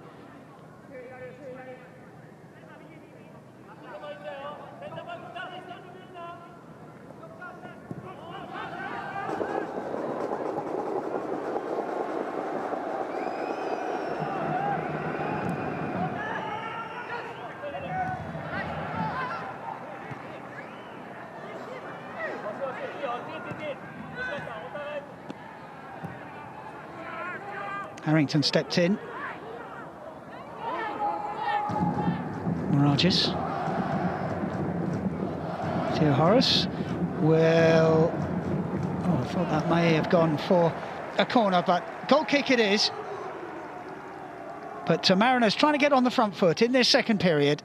Harrington stepped in. Mirages. Theo Horace will... Oh, I thought that may have gone for a corner, but goal kick it is. But Mariners trying to get on the front foot in this second period.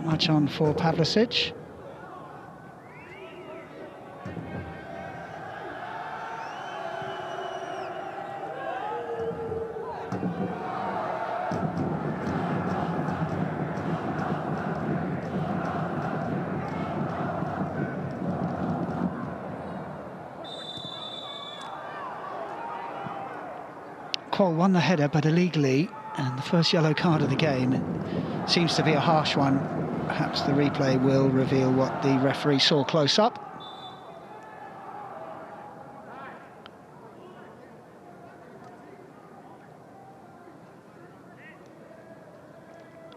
Much on for Pavlicic. Qual won the header, but illegally, and the first yellow card of the game. It seems to be a harsh one. Perhaps the replay will reveal what the referee saw close up.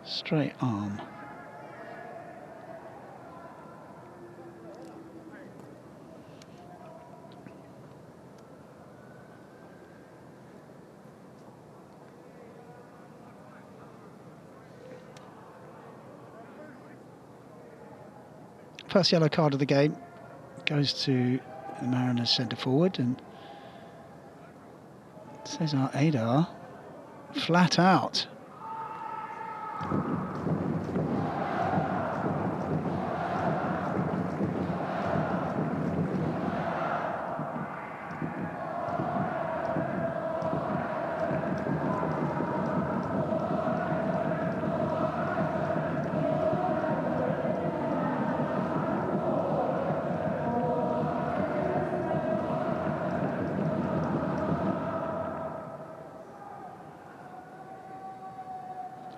Straight arm. First yellow card of the game goes to the Mariners centre forward, and Cesar Adar flat out.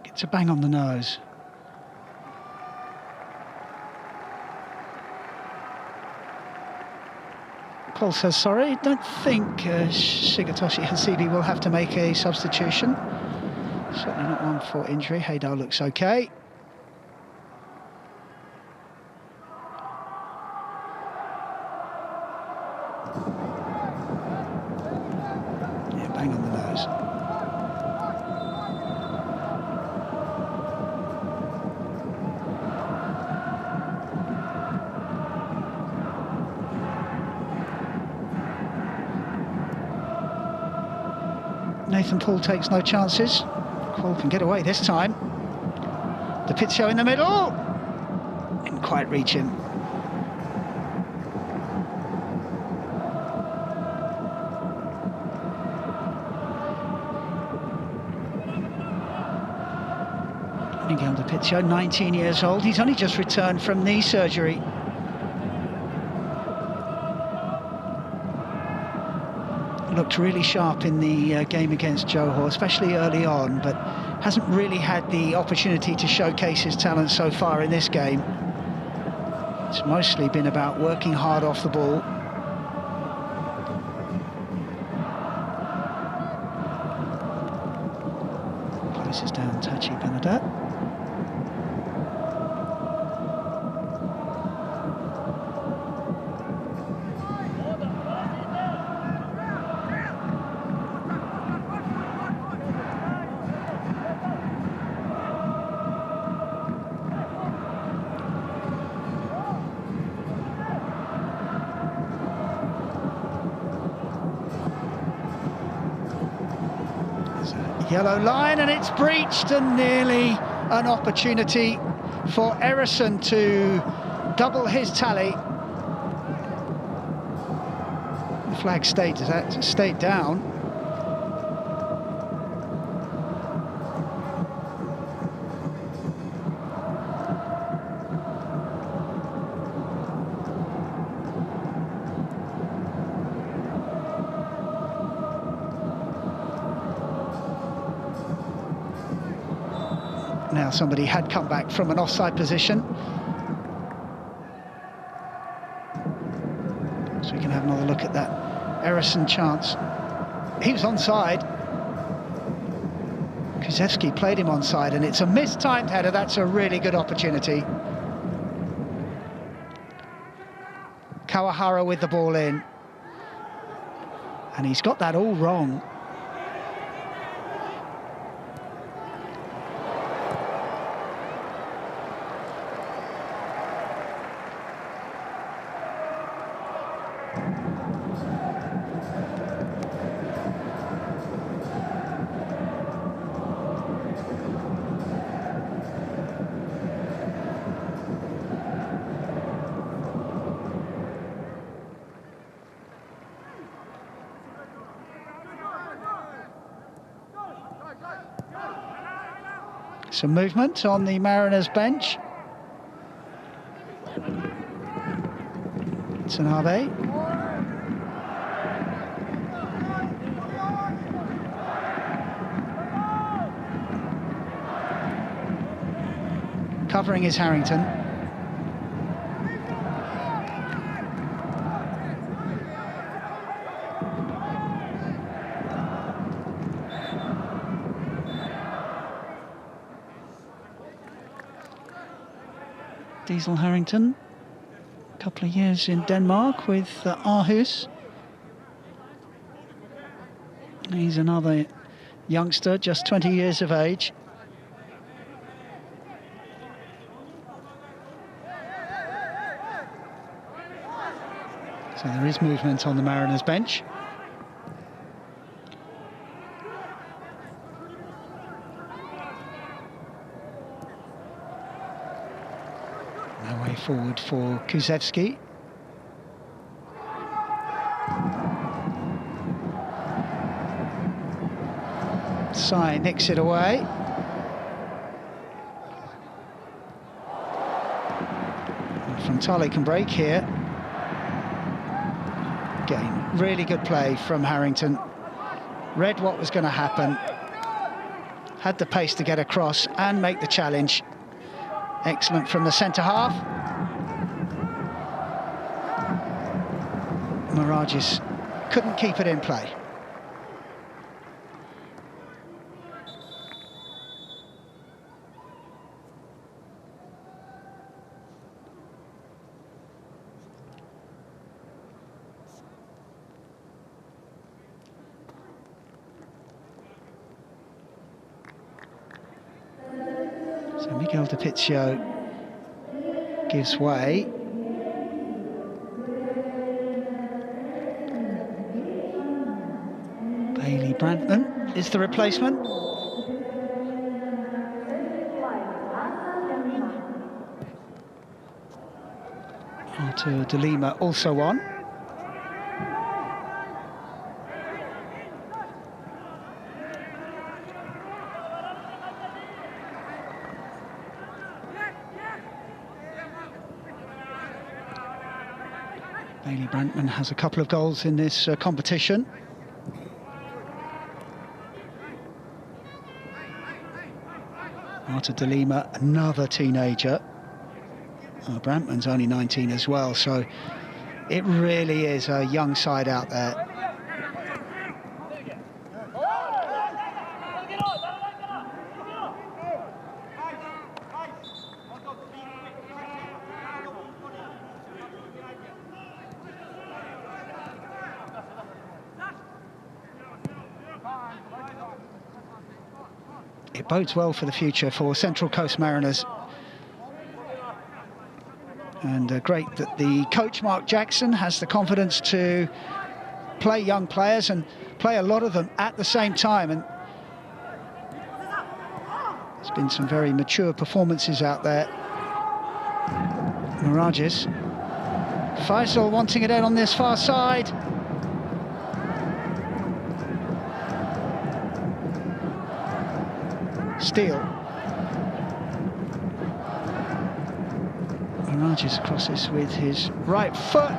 It's a bang on the nose. Paul says sorry. Don't think Shigetoshi Hasibi will have to make a substitution. Certainly not one for injury. Haydar looks okay. Yeah, bang on the nose. Nathan Poole takes no chances. Paul can get away this time. The Pizzo in the middle. Didn't quite reach him. Miguel de Pizzo, 19 years old. He's only just returned from knee surgery. Looked really sharp in the game against Johor, especially early on, but hasn't really had the opportunity to showcase his talent so far in this game. It's mostly been about working hard off the ball. Closes down Tachi Benadat. Yellow line, and it's breached, and nearly an opportunity for Erison to double his tally. The flag stayed down. Now somebody had come back from an offside position. So we can have another look at that Erison chance. He was onside. Kuzewski played him onside, and it's a mistimed header. That's a really good opportunity. Kawahara with the ball in. And he's got that all wrong. Some movement on the Mariners bench. Tanabe. Covering is Harrington. Diesel Harrington, a couple of years in Denmark with Aarhus. He's another youngster, just 20 years of age. So there is movement on the Mariners bench. No way forward for Kuzewski. Sai nicks it away. Frontale can break here. Again, really good play from Harrington. Read what was going to happen. Had the pace to get across and make the challenge. Excellent from the centre half. Mirages couldn't keep it in play. So Miguel de Pizzo gives way. Bailey Brandtman. is the replacement. Arthur De Lima also on. Bailey Brantman has a couple of goals in this competition. Arthur De Lima, another teenager. Brantman's only 19 as well, so it really is a young side out there. It bodes well for the future for Central Coast Mariners. And great that the coach, Mark Jackson, has the confidence to play young players and play a lot of them at the same time. And there's been some very mature performances out there. Miragis. Faisal wanting it in on this far side. Steele. Miragis crosses with his right foot.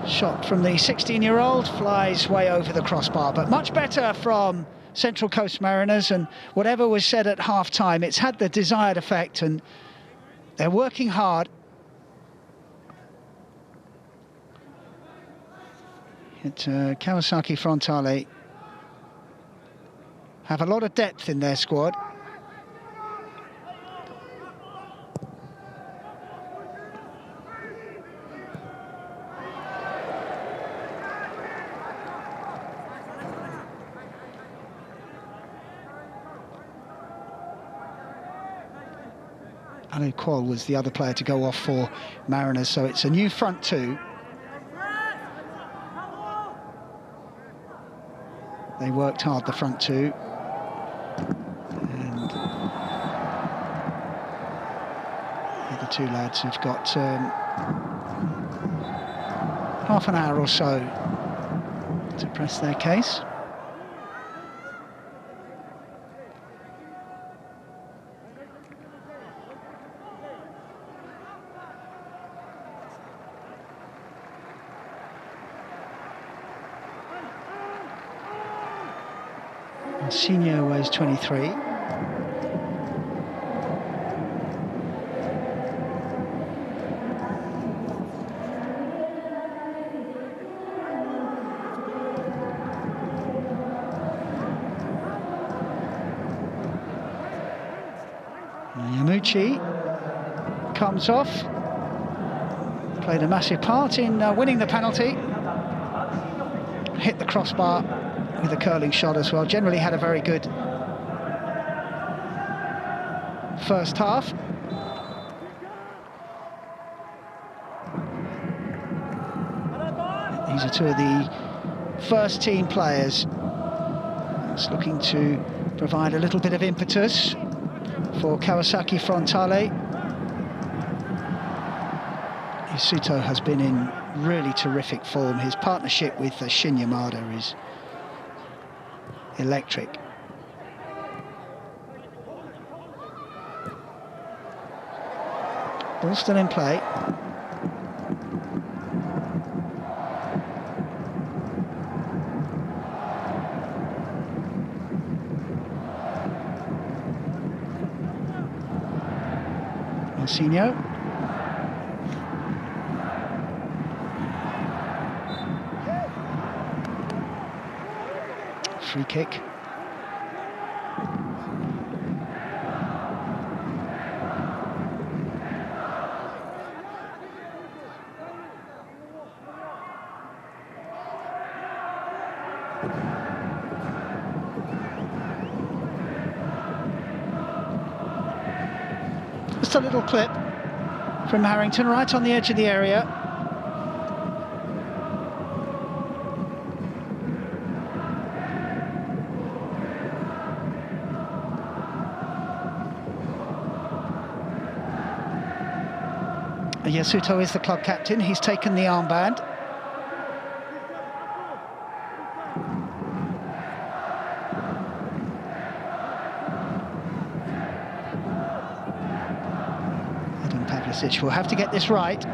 Shot from the 16-year-old flies way over the crossbar, but much better from Central Coast Mariners, and whatever was said at half-time, it's had the desired effect and they're working hard. Kawasaki Frontale have a lot of depth in their squad. Alu Qual was the other player to go off for Mariners, so it's a new front two. They worked hard, the front two. And the other two lads have got half an hour or so to press their case. Senior weighs 23. Yamuchi comes off. Played a massive part in winning the penalty. Hit the crossbar with a curling shot as well. Generally had a very good first half. These are two of the first team players. It's looking to provide a little bit of impetus for Kawasaki Frontale. Isuto has been in really terrific form. His partnership with Shin Yamada is electric. Ball still in play. Marcinho. Free kick. Just a little clip from Harrington right on the edge of the area. Yasuto is the club captain. He's taken the armband. Adam Pavlicic will have to get this right.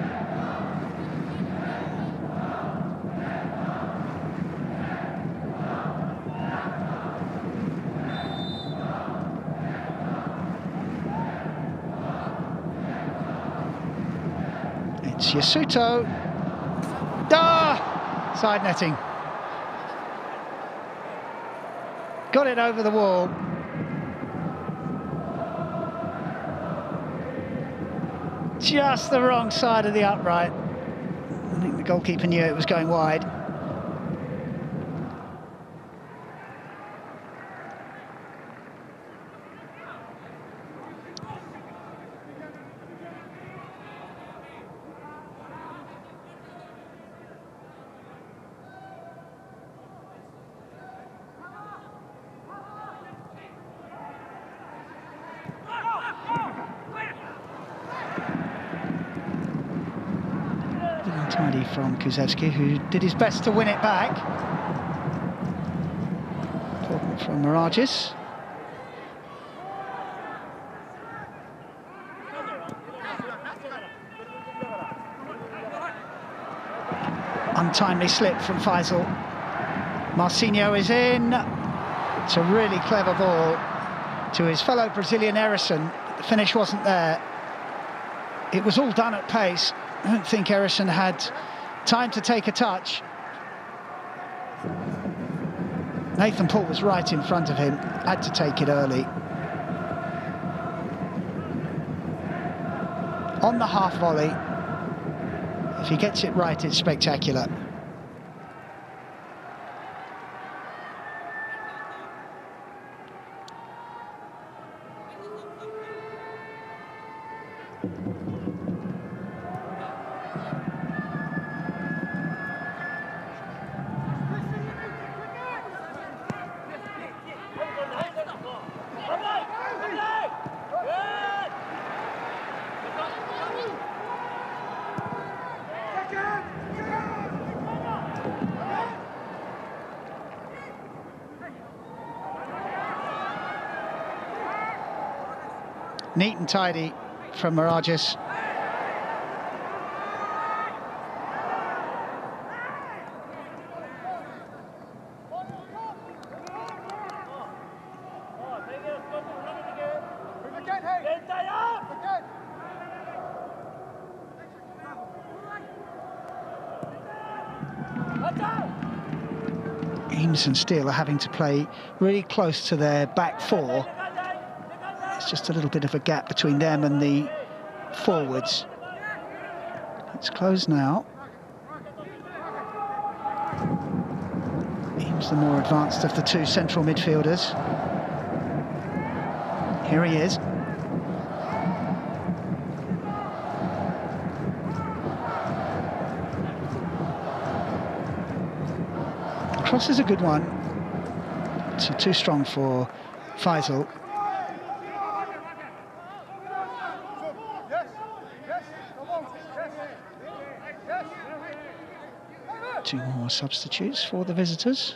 It's Yasuto. Ah! Side netting. Got it over the wall. Just the wrong side of the upright. I think the goalkeeper knew it was going wide. Tidy from Kuszewski, who did his best to win it back. From Mirages. Untimely slip from Faisal. Marcinho is in. It's a really clever ball to his fellow Brazilian Erison. The finish wasn't there. It was all done at pace. I don't think Erison had time to take a touch. Nathan Paul was right in front of him, had to take it early. On the half volley, if he gets it right, it's spectacular. Neat and tidy from Mirages. Eames and Steele are having to play really close to their back four. There's just a little bit of a gap between them and the forwards. It's closed now. Eames the more advanced of the two central midfielders. Here he is. Cross is a good one. It's too strong for Faisal. Two more substitutes for the visitors.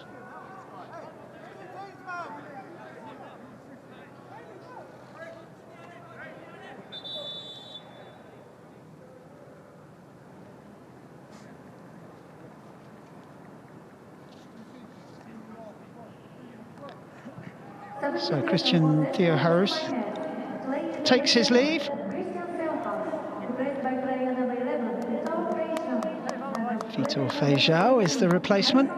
So Christian Theoharis takes his leave. Vitor Feijão is the replacement.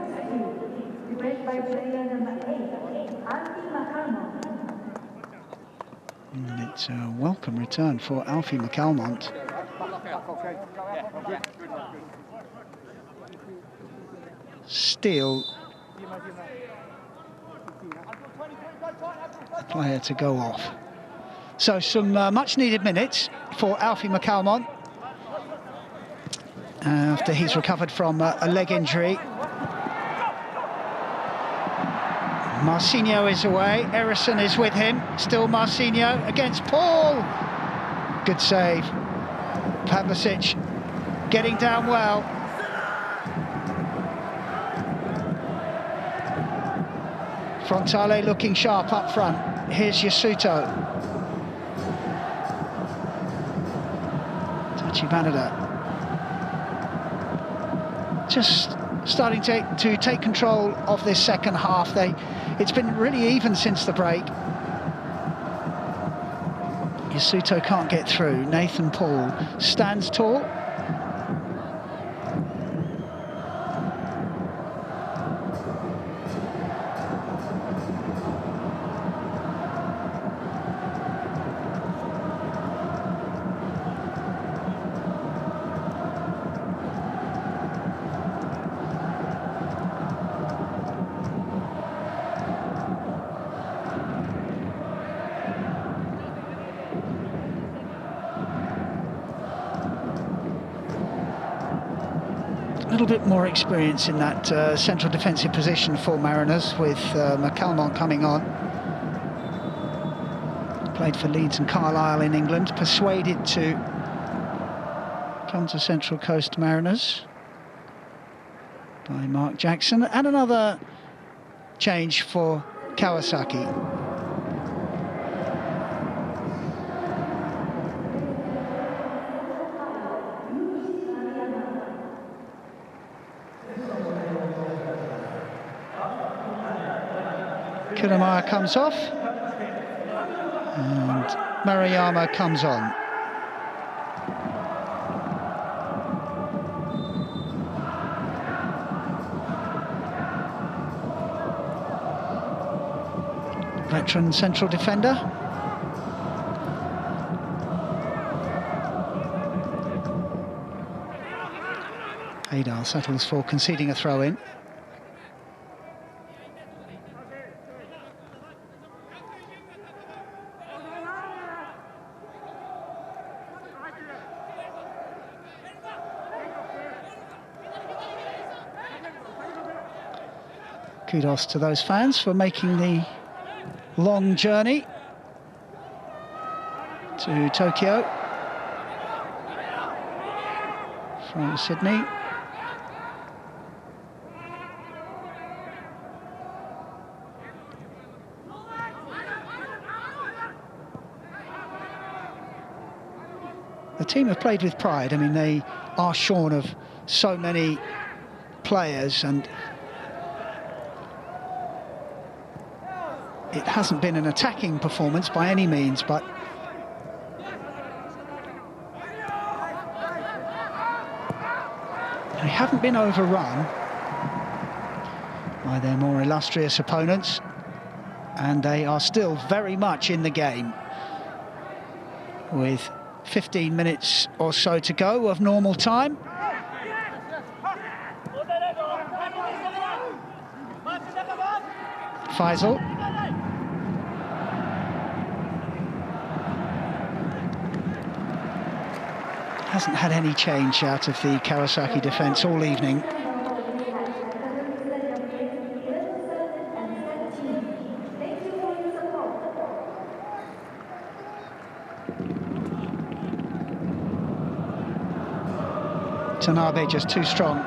And it's a welcome return for Alfie McAlmont. Steele, the player to go off. So some much needed minutes for Alfie McAlmont after he's recovered from a leg injury. Marcinho is away, Erison is with him, still Marcinho against Paul. Good save. Pavlicic getting down well. Frontale looking sharp up front. Here's Yasuto. Tachi Banada. Just starting to take control of this second half. It's been really even since the break. Yasuto can't get through. Nathan Paul stands tall. A little bit more experience in that central defensive position for Mariners, with McCalmont coming on. Played for Leeds and Carlisle in England, persuaded to come to Central Coast Mariners by Mark Jackson. And another change for Kawasaki. Kunamaya comes off and Maruyama comes on. Veteran central defender. Adal settles for conceding a throw-in. Kudos to those fans for making the long journey to Tokyo from Sydney. The team have played with pride. I mean, they are shorn of so many players, and it hasn't been an attacking performance by any means, but they haven't been overrun by their more illustrious opponents, and they are still very much in the game with 15 minutes or so to go of normal time. Faisal. Hasn't had any change out of the Kawasaki defence all evening. Tanabe just too strong.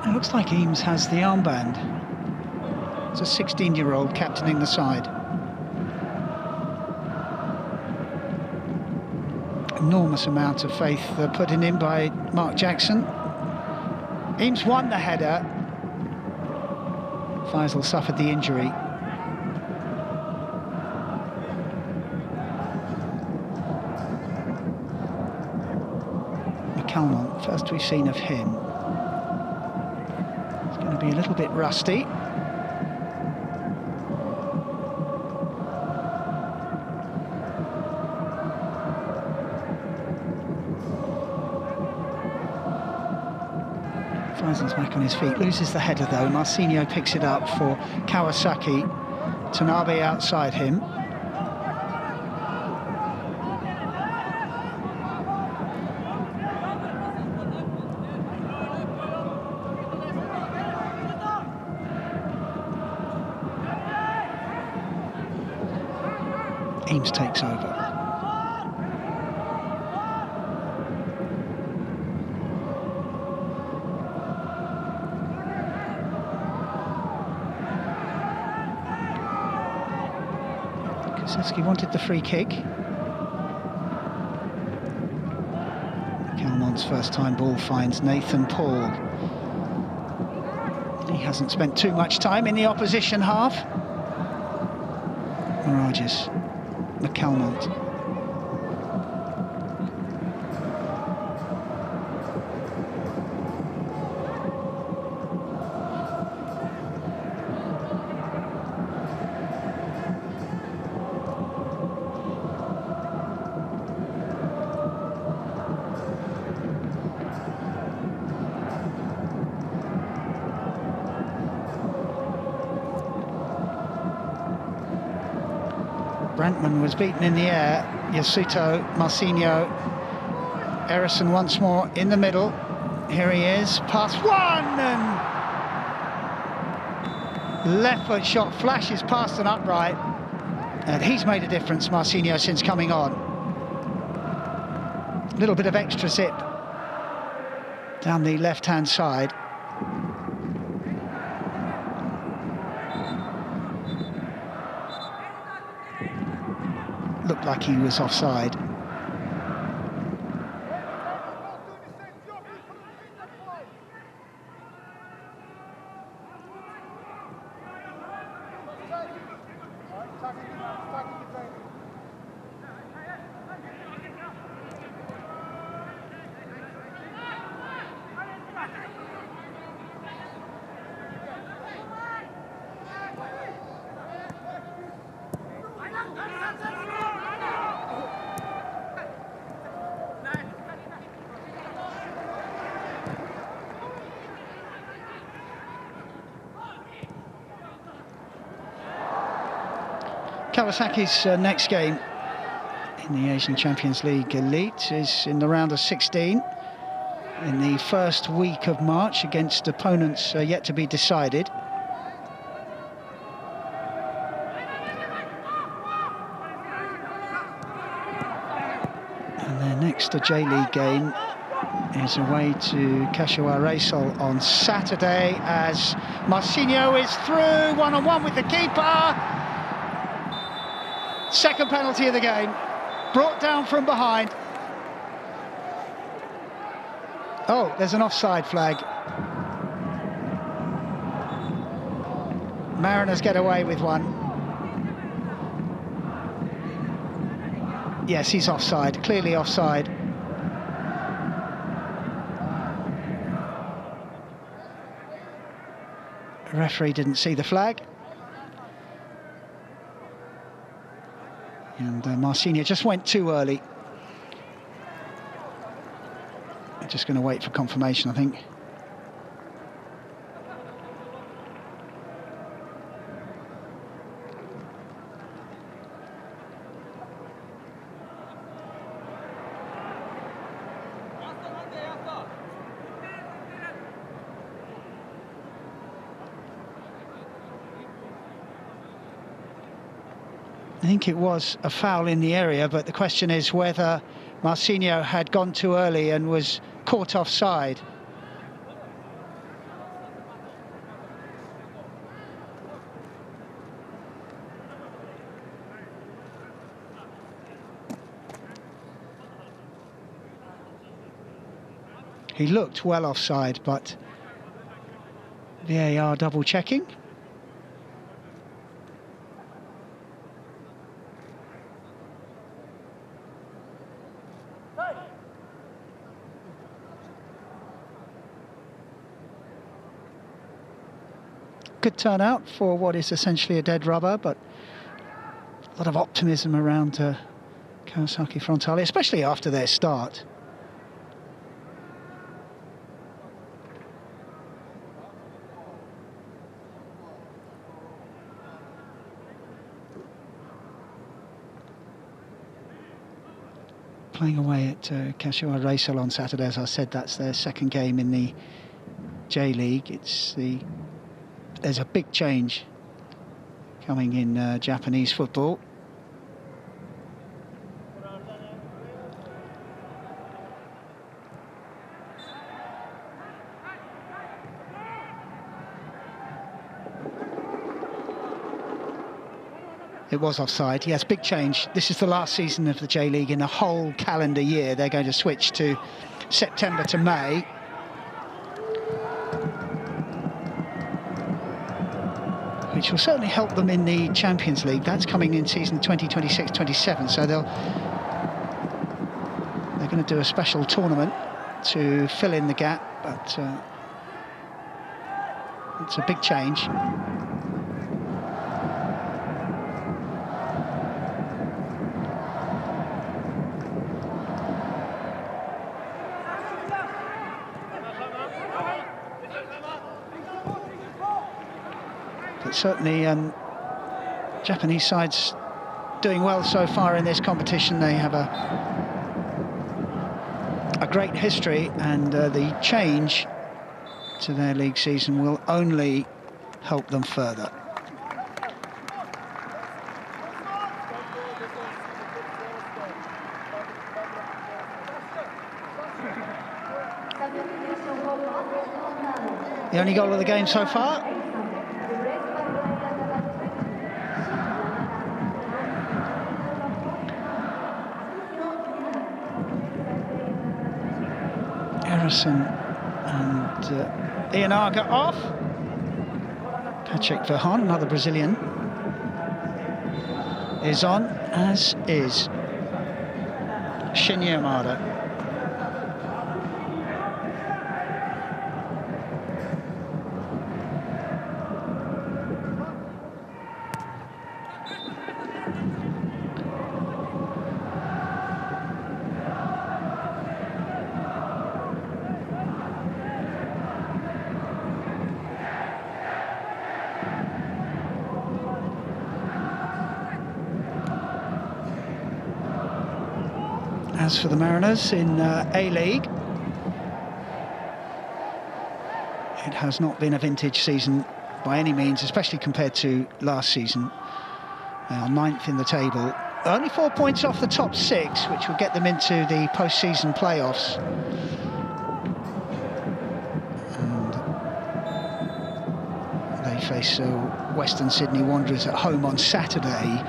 It looks like Eames has the armband. It's a 16-year-old captaining the side. Enormous amount of faith put in him by Mark Jackson. Eames won the header. Faisal suffered the injury. McCalmont, first we've seen of him. Be a little bit rusty. Streisen's back on his feet, loses the header though. Marcinho picks it up for Kawasaki. Tanabe outside him. Eames takes over. Kawasaki wanted the free kick. Calmont's first time ball finds Nathan Paul. He hasn't spent too much time in the opposition half. Mirages. McCalmont. Brantman was beaten in the air. Yasuto, Marcinho, Erison once more in the middle. Here he is, pass one, and left foot shot flashes past an upright. And he's made a difference, Marcinho, since coming on. A little bit of extra zip down the left-hand side. Looked like he was offside. Kawasaki's next game in the Asian Champions League Elite is in the round of 16 in the first week of March against opponents yet to be decided. And their next J-League game is away to Kashiwa Reysol on Saturday as Marcinho is through, one-on-one with the keeper. Second penalty of the game, brought down from behind. Oh, there's an offside flag. Mariners get away with one. Yes, he's offside, clearly offside. The referee didn't see the flag. And Marcinho just went too early. I'm just going to wait for confirmation, I think. I think it was a foul in the area, but the question is whether Marcinho had gone too early and was caught offside. He looked well offside, but VAR double checking. Good turnout for what is essentially a dead rubber, but a lot of optimism around Kawasaki Frontale, especially after their start. playing away at Kashiwa Reysol on Saturday. As I said, that's their second game in the J League. There's a big change coming in Japanese football. It was offside. Yes, big change. This is the last season of the J League in a whole calendar year. They're going to switch to September to May. Which will certainly help them in the Champions League. That's coming in season 2026-27. So they're going to do a special tournament to fill in the gap. But it's a big change. Certainly, Japanese side's doing well so far in this competition. They have a great history, and the change to their league season will only help them further. The only goal of the game so far. And Ianaga off. Patrick Verhon, another Brazilian, is on, as is Shinya Yamada. As for the Mariners in A-League, it has not been a vintage season by any means, especially compared to last season. They are 9th in the table, only 4 points off the top 6, which will get them into the post-season playoffs. And they face Western Sydney Wanderers at home on Saturday.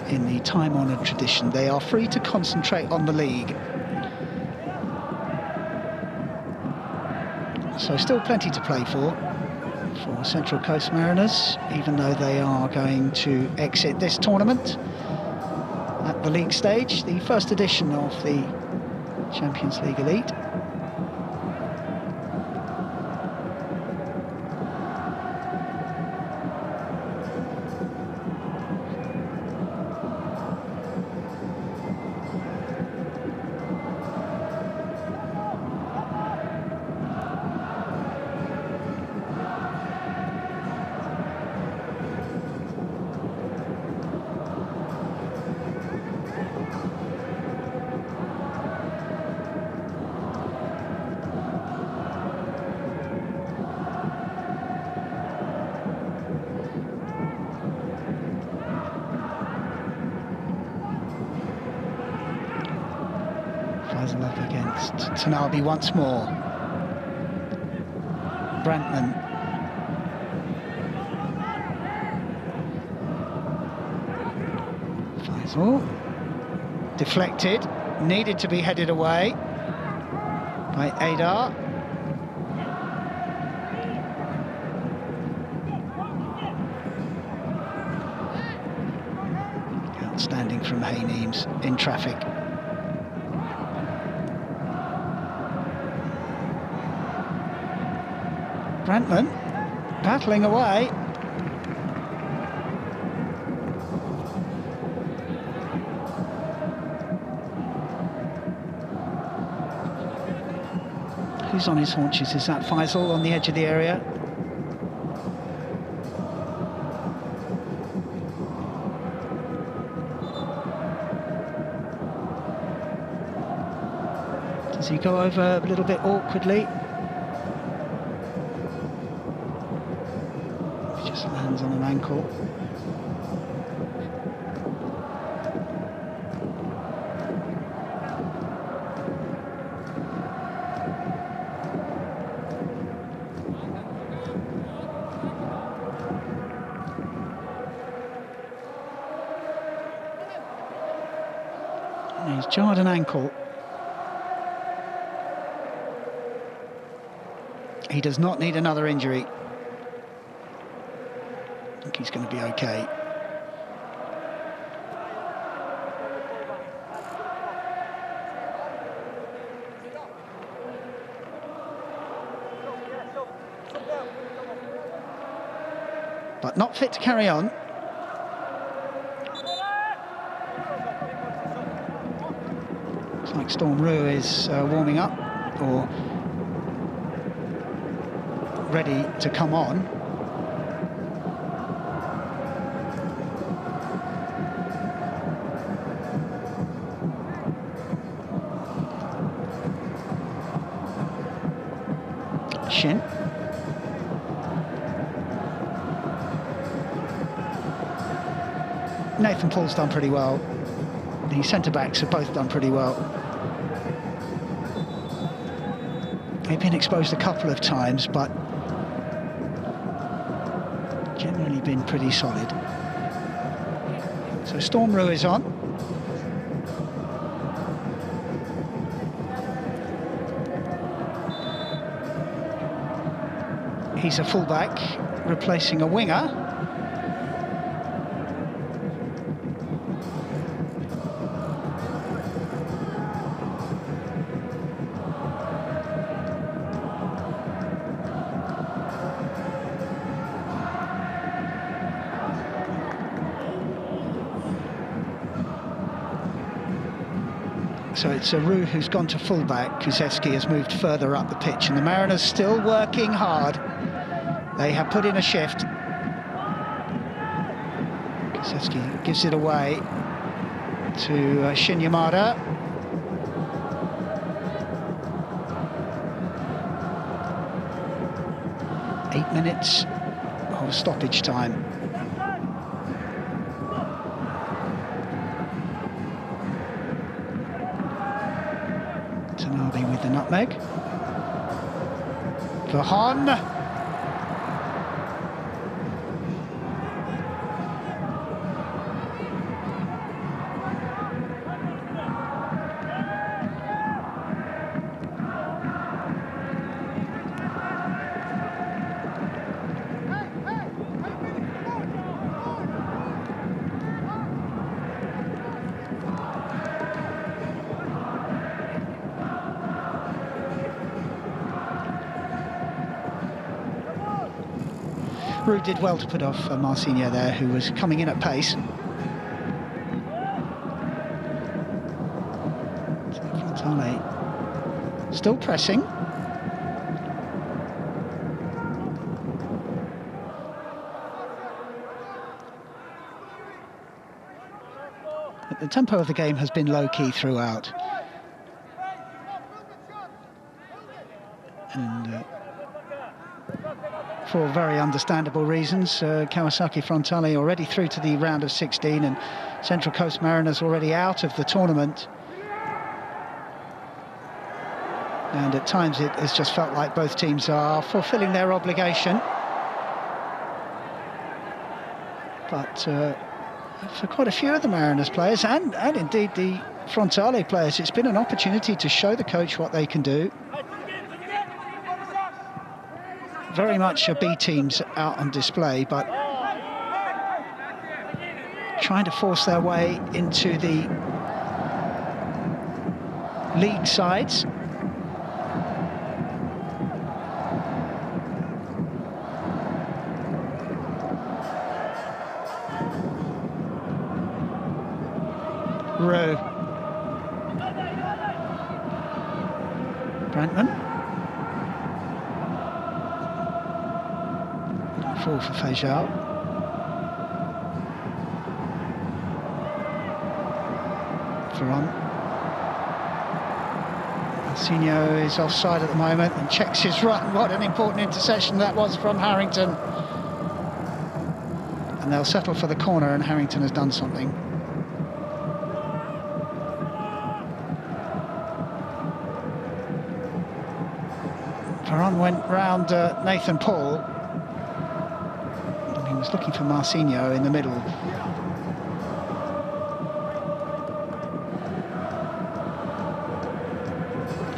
In the time-honoured tradition, they are free to concentrate on the league. So still plenty to play for Central Coast Mariners, even though they are going to exit this tournament at the league stage, the first edition of the Champions League Elite. Up against Tanabe once more. Brantman. Faisal. Deflected. Needed to be headed away by Adar. Outstanding from Hayneems in traffic. Brantman battling away. Who's on his haunches? Is that Faisal on the edge of the area? Does he go over a little bit awkwardly? He just lands on an ankle. He's jarred an ankle. He does not need another injury. I think he's going to be okay. But not fit to carry on. Looks like Storm Roux is warming up, or ready to come on. Shin. Nathan Paul's done pretty well. The centre-backs have both done pretty well. They've been exposed a couple of times, but generally been pretty solid. So Storm Roux is on. He's a fullback, replacing a winger. So it's Roux who's gone to fullback. Kuzeski has moved further up the pitch, and the Mariners still working hard. They have put in a shift. Kuzeski gives it away to Shin Yamada. Eight minutes of stoppage time. Tanabe with the nutmeg. Vahan. Roux did well to put off Marcinho there, who was coming in at pace. Frontale still pressing. But the tempo of the game has been low-key throughout. And for very understandable reasons, Kawasaki Frontale already through to the round of 16, and Central Coast Mariners already out of the tournament. And at times it has just felt like both teams are fulfilling their obligation. But for quite a few of the Mariners players, and indeed the Frontale players, it's been an opportunity to show the coach what they can do. Very much B teams out on display, but trying to force their way into the league sides. Roux. Brantman. For Fejal. Veron. Marcinho is offside at the moment and checks his run. What an important interception that was from Harrington. And they'll settle for the corner, and Harrington has done something. Varane went round Nathan Paul. And he was looking for Marcinho in the middle.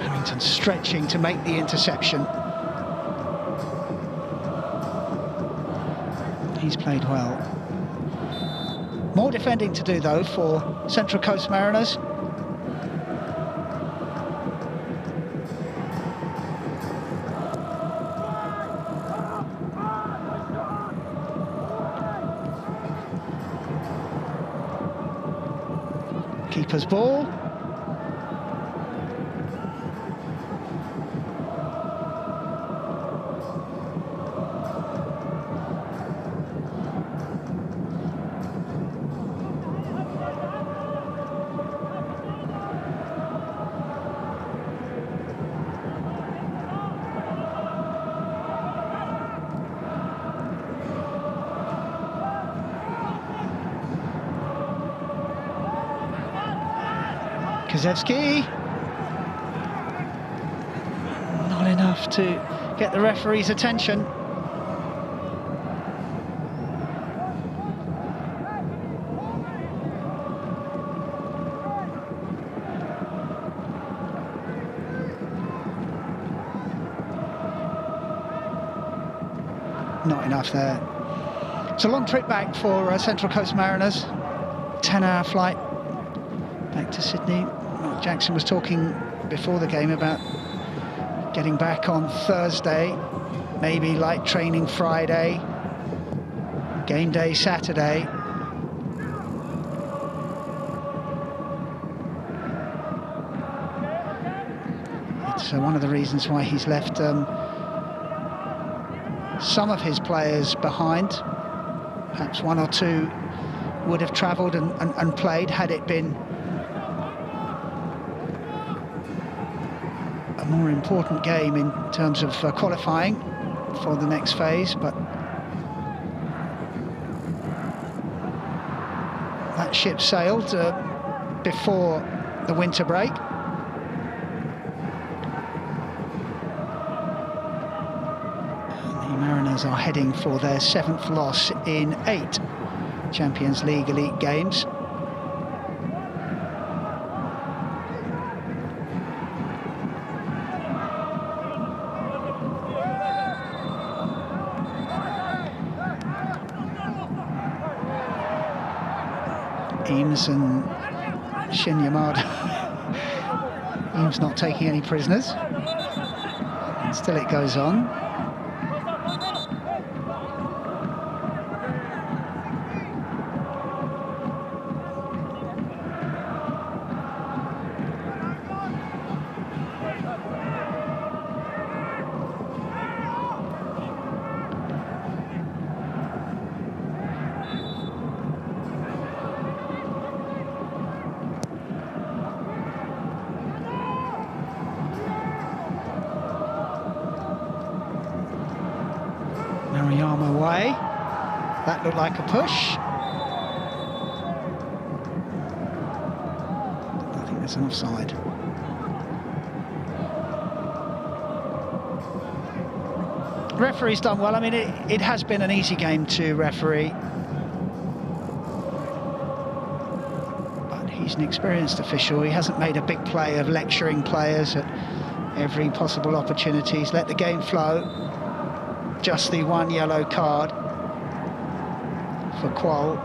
Harrington stretching to make the interception. He's played well. More defending to do, though, for Central Coast Mariners. Keeper's ball. Kawasaki. Not enough to get the referee's attention. Not enough there. It's a long trip back for Central Coast Mariners. 10-hour flight back to Sydney. Mark Jackson was talking before the game about getting back on Thursday, maybe light training Friday, game day Saturday. It's one of the reasons why he's left some of his players behind. Perhaps one or two would have travelled and played had it been a more important game in terms of qualifying for the next phase, but that ship sailed before the winter break. And the Mariners are heading for their 7th loss in 8 Champions League Elite games. Eames and Shin Yamada. Eames not taking any prisoners. And still it goes on. Mariyama away. That looked like a push. I think there's an offside. Referee's done well. I mean, it has been an easy game to referee. But he's an experienced official. He hasn't made a big play of lecturing players at every possible opportunity. He's let the game flow. Just the one yellow card for Kual.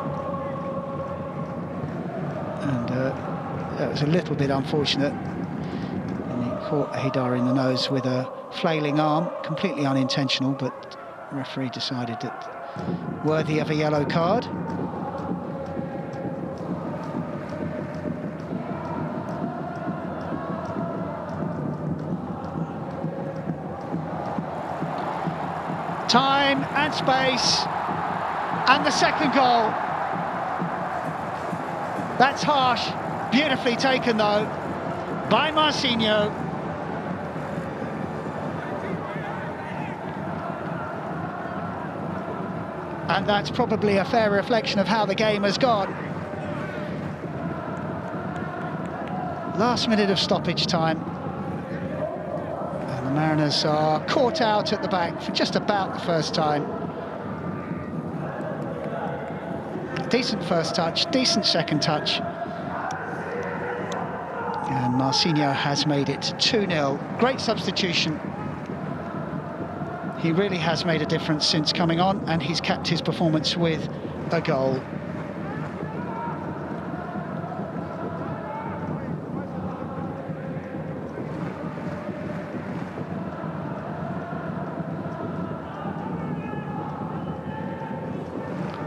And that was a little bit unfortunate. And he caught Haidar in the nose with a flailing arm, completely unintentional, but the referee decided that worthy of a yellow card. Time and space, and the second goal. That's harsh, beautifully taken though by Marcinho. And that's probably a fair reflection of how the game has gone. Last minute of stoppage time. And the Mariners are caught out at the back for just about the first time. Decent first touch, decent second touch. And Marcinho has made it 2-0. Great substitution. He really has made a difference since coming on, and he's capped his performance with a goal.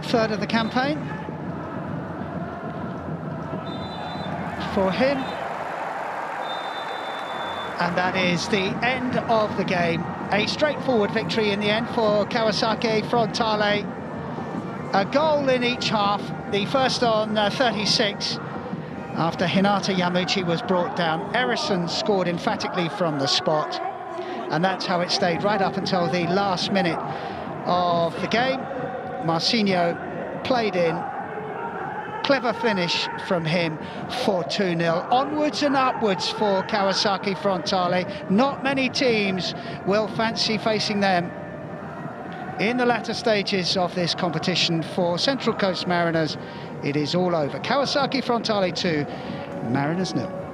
Third of the campaign for him. And that is the end of the game. A straightforward victory in the end for Kawasaki Frontale. A goal in each half, the first on 36, after Hinata Yamuchi was brought down. Erison scored emphatically from the spot, and that's how it stayed right up until the last minute of the game. Marcinho played in. Clever finish from him for 2-0. Onwards and upwards for Kawasaki Frontale. Not many teams will fancy facing them in the latter stages of this competition. For Central Coast Mariners, it is all over. Kawasaki Frontale 2, Mariners 0.